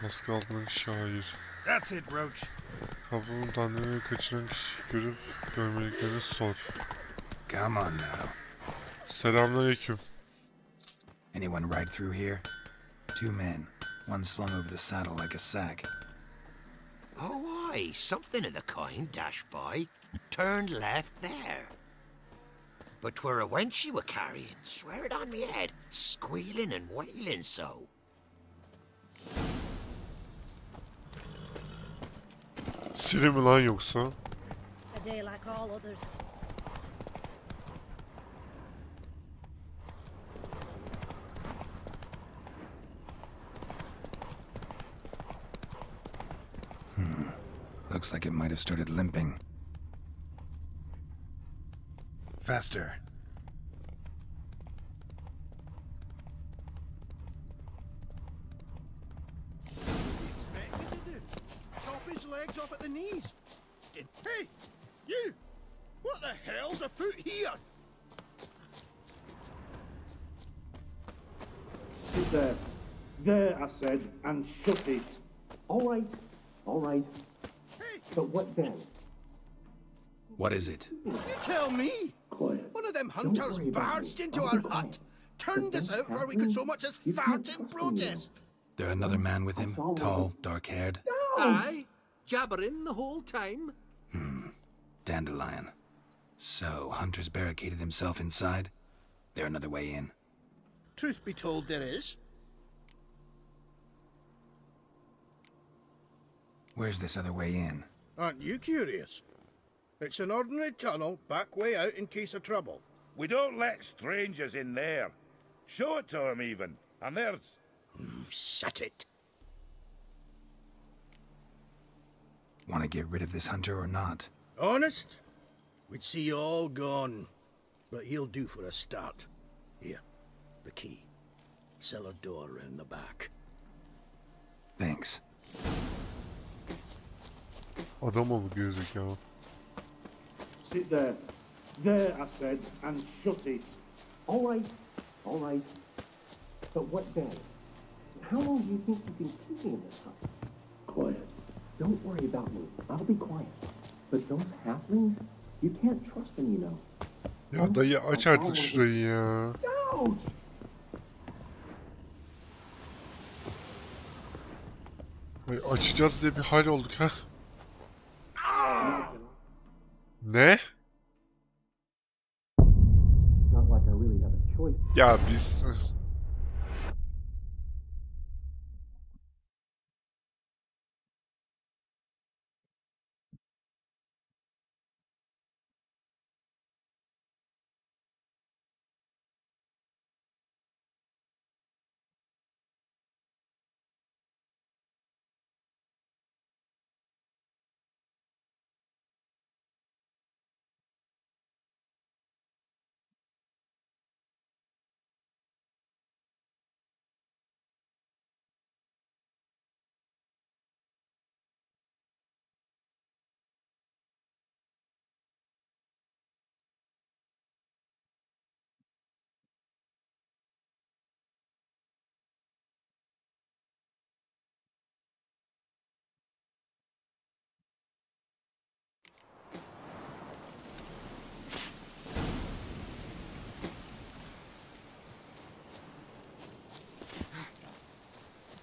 Maske altındaki şair. That's it, Roach. Kabuğun Dandelion'u kaçıran kişi görüp görmediklerini sor. Come on now. Selamünaleyküm. Anyone ride through here? Two men, one slung over the saddle like a sack. Oh, aye, something of the kind dashed by. Turned left there. But 'twere a wench you were carrying, swear it on me head, squealing and wailing so. Siri mi lan yoksa? A day like all others. Looks like it might have started limping. Faster. Chop his legs off at the knees. Hey, you! What the hell's afoot here? Sit there. There, I said, and shut it. All right. Hey! But what then? What is it? You tell me! Quiet. One of them hunters barged into our hut, turned us out before we could so much as fart in protest. There another man with him? Tall, dark-haired? Aye. Jabbering the whole time. Dandelion. So, Hunter's barricaded himself inside? There another way in? Truth be told, there is. Where's this other way in? Aren't you curious? It's an ordinary tunnel, back way out in case of trouble. We don't let strangers in there. Show it to 'em even. And there's... Shut it. Want to get rid of this Hunter or not? Honest? We'd see you all gone. But he'll do for a start. Here, the key. Cellar door round the back. Thanks. Adam ol gerizekalı. Sit there. There, I said, and shut it. All right. But what then? How long do you think you can keep me in this hut? Quiet. Don't worry about me. I'll be quiet. But those halflings, you can't trust them, you know. Ya dayı aç artık şurayı ya. Ouch! Ay, açacağız diye bir hal olduk ha. Ne? Not like I really have a choice. Ya biz...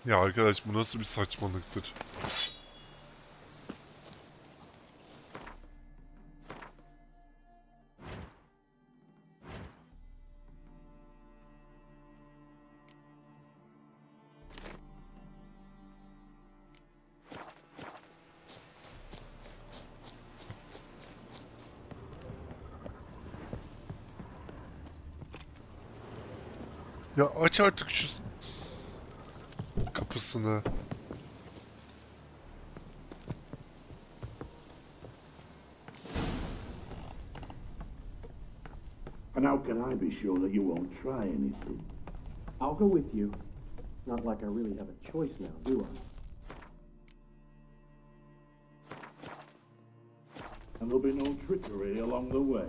Ya arkadaş bu nasıl bir saçmalıktır? Ya aç artık şu kapısını. And how can I be sure that you won't try anything? I'll go with you. Not like I really have a choice now, do I? And there'll be no trickery along the way.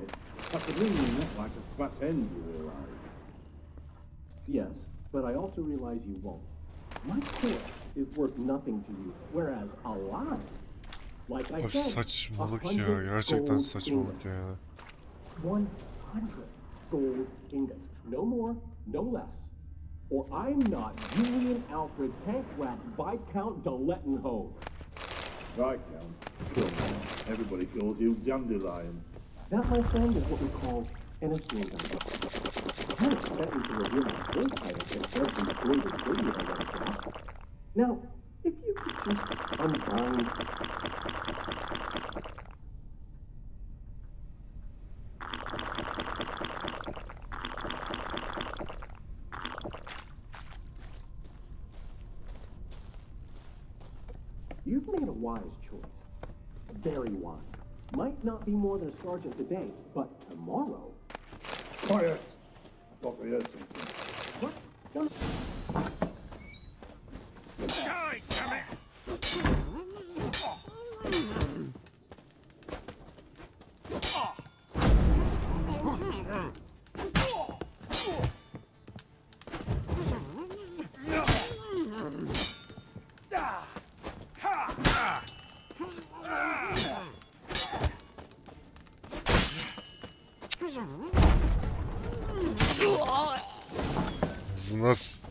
After bringing me up like a fat end, you realize. Yes, but I also realize you won't. My corpse is worth nothing to you, whereas alive, like I Abi said, saçmalık 100 ya, gerçekten gold saçmalık ingots. ya. 100 gold ingots, no more, no less. Or I'm not Julian Alfred Tankwax Viscount de Lettenhove. Viscount? Everybody calls you Dandelion. That, my friend, is what we call an assumed. I can't expect me to reveal my full title to every great video I run across. Now, if you could just unbind... You've made a wise choice. very wise. Might not be more than a sergeant today, but tomorrow... Quiet! I thought we heard something. What? No. Die, damn it! Nasıl?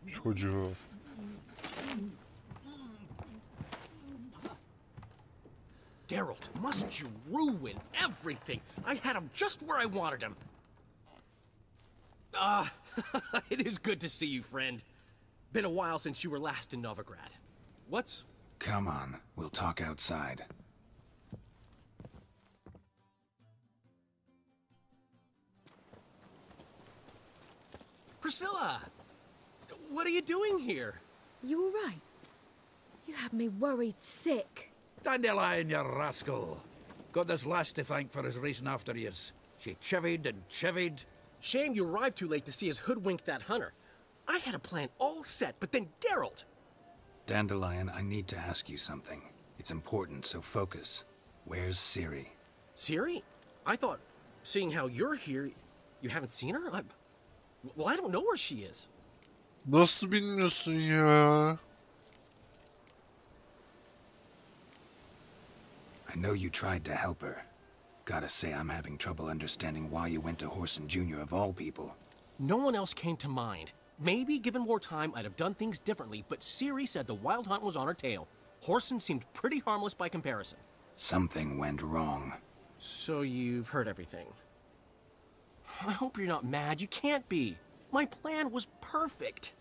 Çocuğu. Geralt, must you ruin everything? I had him just where I wanted him. It is good to see you, friend. Been a while since you were last in Novigrad. What's... Come on, we'll talk outside. Priscilla! What are you doing here? You all right? You had me worried sick. Dandelion, you rascal. Got this lass to thank for his racing after yous. She chivied and chivied. Shame you arrived too late to see us hoodwink that hunter. I had a plan all set, but then Geralt... Dandelion, I need to ask you something. It's important, so focus. Where's Ciri? Ciri? I thought, seeing how you're here, you haven't seen her? Well, I don't know where she is. Nasıl bilmiyorsun ya? I know you tried to help her. Gotta say, I'm having trouble understanding why you went to Whoreson Jr. of all people. No one else came to mind. Maybe, given more time, I'd have done things differently, but Ciri said the Wild Hunt was on her tail. Whoreson seemed pretty harmless by comparison. Something went wrong. So you've heard everything. I hope you're not mad. You can't be. My plan was perfect.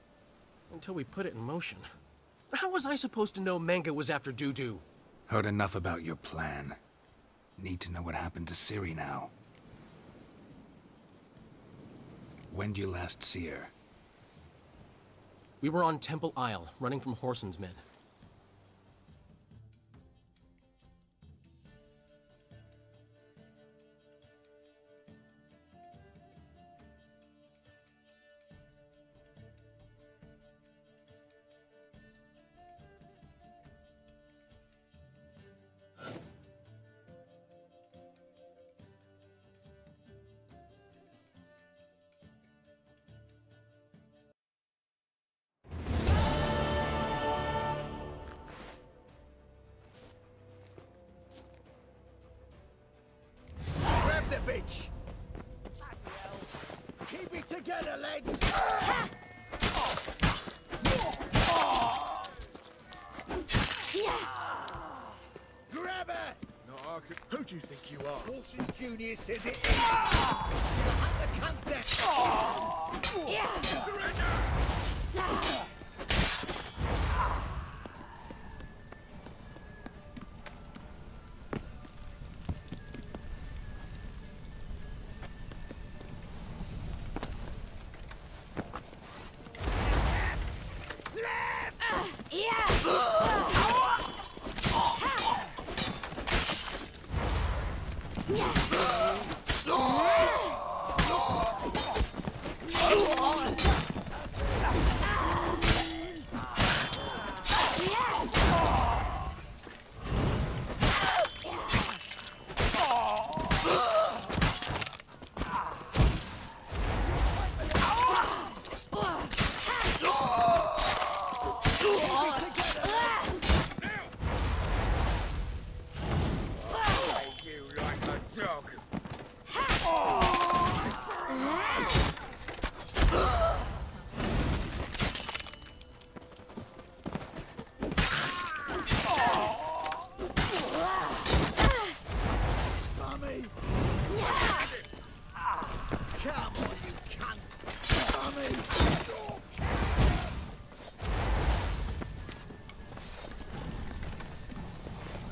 Until we put it in motion. How was I supposed to know Manga was after Dudu? Heard enough about your plan. Need to know what happened to Ciri now. When'd you last see her? We were on Temple Isle, running from Whoreson's men. Bitch! Keep it together, lads! Grab her! No, I could... Who do you think you are? Whoreson Jr. said it is! You're the cunt there! Surrender!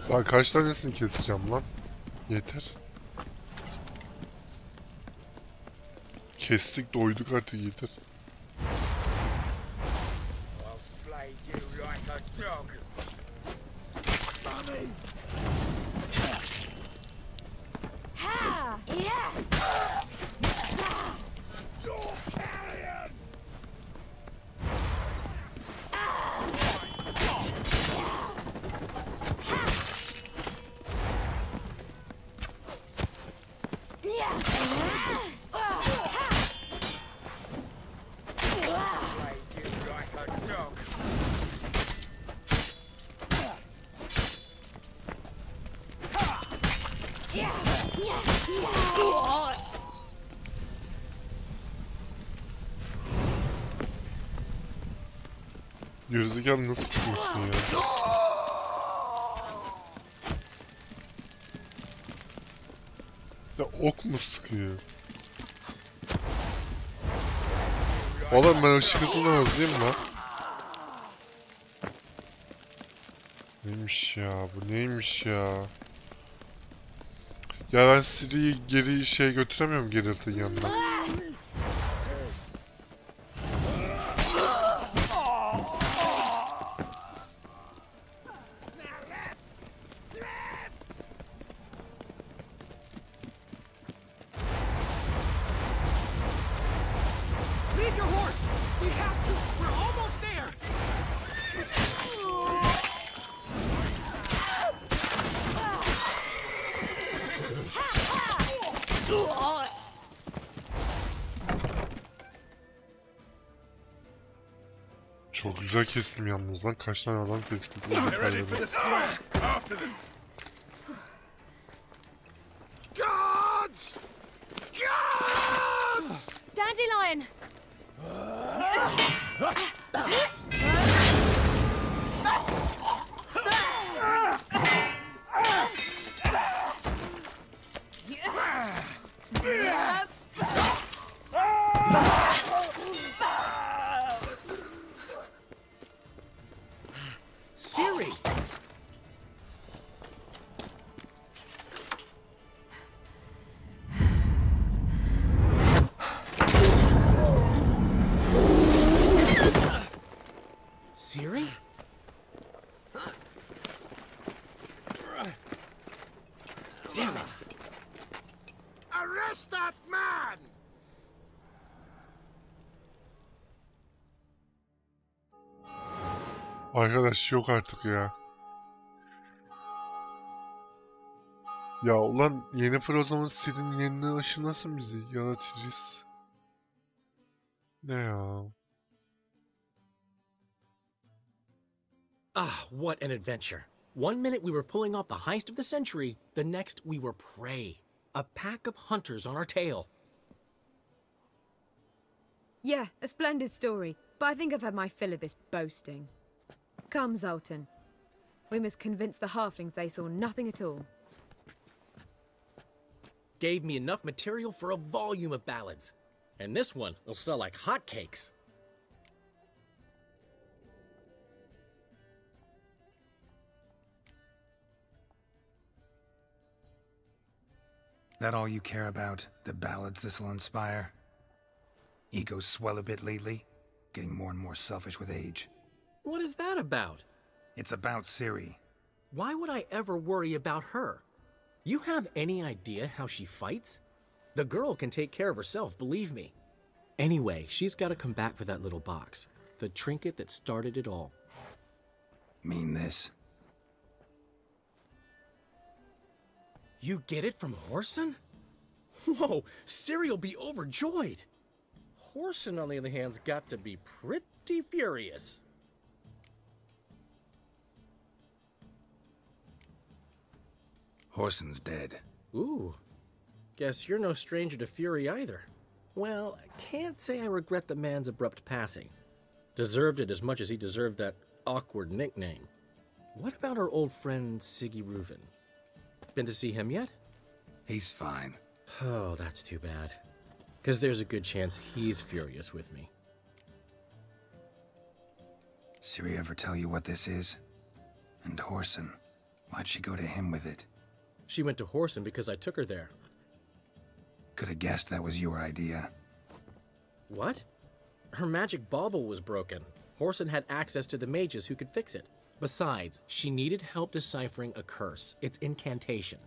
Ben kaç tanesini keseceğim lan? Yeter. kestik, doyduk artık, yeter. I'll slay you like a dog. Bunny. Ha! Yeah! You're carrion! Gerizekalı nasıl tutmuşsun ya? Ya ok mu sıkıyor? Oğlum ben ışık hızına hızlıyım lan. Neymiş ya, bu neymiş ya? Ya ben Siri'yi geri götüremiyorum, Geralt'ın yanına. Leave your horse! We have to! We're almost there! Çok güzel kestim yalnız lan. Kaç tane adam kestim. Ready for the square. After them. Guards! Guards! Dandelion! Siri! Siri? Damn it! Arrest that man! Arkadaş yok artık ya. Ya ulan Yennefer o zaman Siri'nin yerine ışınlasın bizi. Ya da Triss. Ne ya? Ah, what an adventure. One minute we were pulling off the heist of the century, the next we were prey. A pack of hunters on our tail. Yeah, a splendid story, but I think I've had my fill of this boasting. Come, Zoltan. We must convince the halflings they saw nothing at all. Gave me enough material for a volume of ballads. And this one will sell like hotcakes. That all you care about? The ballads this'll inspire? Egos swell a bit lately, getting more and more selfish with age. What is that about? It's about Ciri. Why would I ever worry about her? You have any idea how she fights? The girl can take care of herself, believe me. Anyway, she's got to come back for that little box. The trinket that started it all. Mean this? You get it from Whoreson? Whoa, Ciri'll be overjoyed. Whoreson, on the other hand's got to be pretty furious. Whoreson's dead. Ooh, guess you're no stranger to fury either. Well, I can't say I regret the man's abrupt passing. Deserved it as much as he deserved that awkward nickname. What about our old friend Siggy Reuven? Been to see him yet? He's fine. Oh, that's too bad. Because there's a good chance he's furious with me. Ciri ever tell you what this is? And Whoreson, why'd she go to him with it? She went to Whoreson because I took her there. Could have guessed that was your idea. What? Her magic bauble was broken. Horson had access to the mages who could fix it. Besides, she needed help deciphering a curse. Its incantation.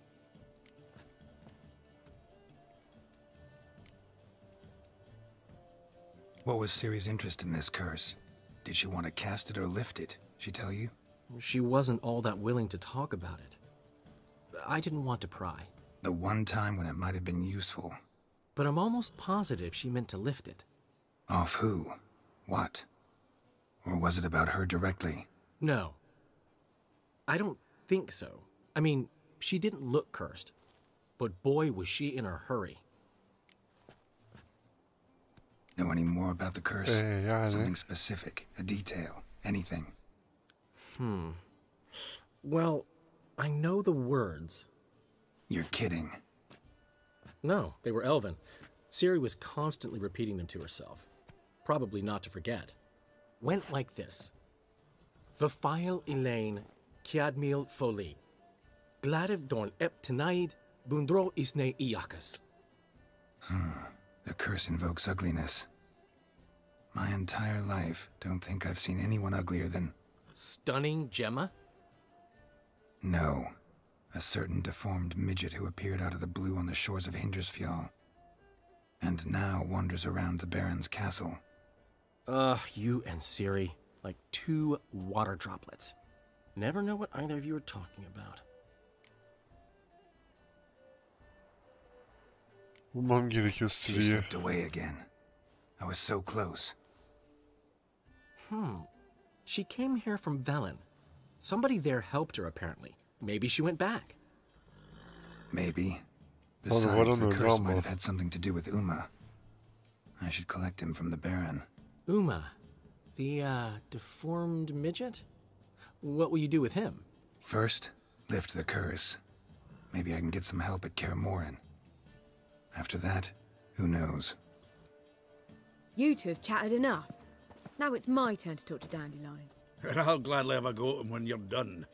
What was Ciri's interest in this curse? Did she want to cast it or lift it? She tell you? She wasn't all that willing to talk about it. I didn't want to pry. The one time when it might have been useful. But I'm almost positive she meant to lift it. Off who? What? Or was it about her directly? No. I don't think so. I mean, she didn't look cursed. But boy, was she in a hurry. Know any more about the curse? Something specific, a detail, anything? Well, I know the words. You're kidding. No, they were Elven. Ciri was constantly repeating them to herself. Probably not to forget. Went like this. Vafile Elaine, Kiadmil Foli. Gladiv Dorn Ep Tenaid, Bundro Isne Iakas. The curse invokes ugliness. My entire life, don't think I've seen anyone uglier than... Stunning Gemma? No. A certain deformed midget who appeared out of the blue on the shores of Hindersfjall. And now wanders around the Baron's castle. You and Ciri, like two water droplets. Never know what either of you are talking about. Bulmam gerekiyor She Ciri'yi. slipped away again. I was so close. She came here from Velen. Somebody there helped her, apparently. Maybe she went back. Maybe. Besides, the curse might have had something to do with Uma. I should collect him from the Baron. Uma, the, deformed midget? What will you do with him? First, lift the curse. Maybe I can get some help at Kaer Morhen. After that, who knows? You two have chatted enough. Now it's my turn to talk to Dandelion. And I'll gladly have a go at him when you're done.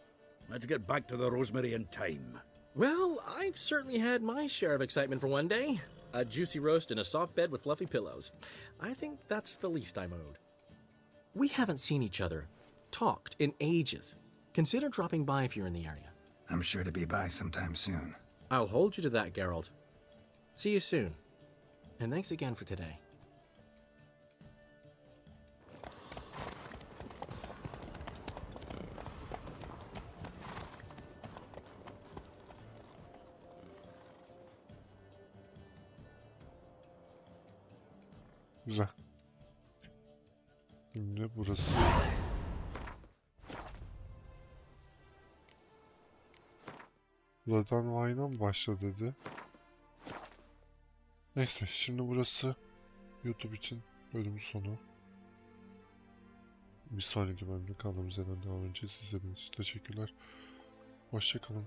Let's get back to the Rosemary in time. Well, I've certainly had my share of excitement for one day. A juicy roast in a soft bed with fluffy pillows. I think that's the least I'm owed. We haven't seen each other, talked in ages. Consider dropping by if you're in the area. I'm sure to be by sometime soon. I'll hold you to that, Geralt. See you soon. And thanks again for today. Güzel. Şimdi burası. Buradan Vine'a mı başla dedi. Neyse şimdi burası YouTube için bölüm sonu. Bir sonraki bölümde kaldığımız yerden devam edeceğiz. Size teşekkürler. Hoşça kalın.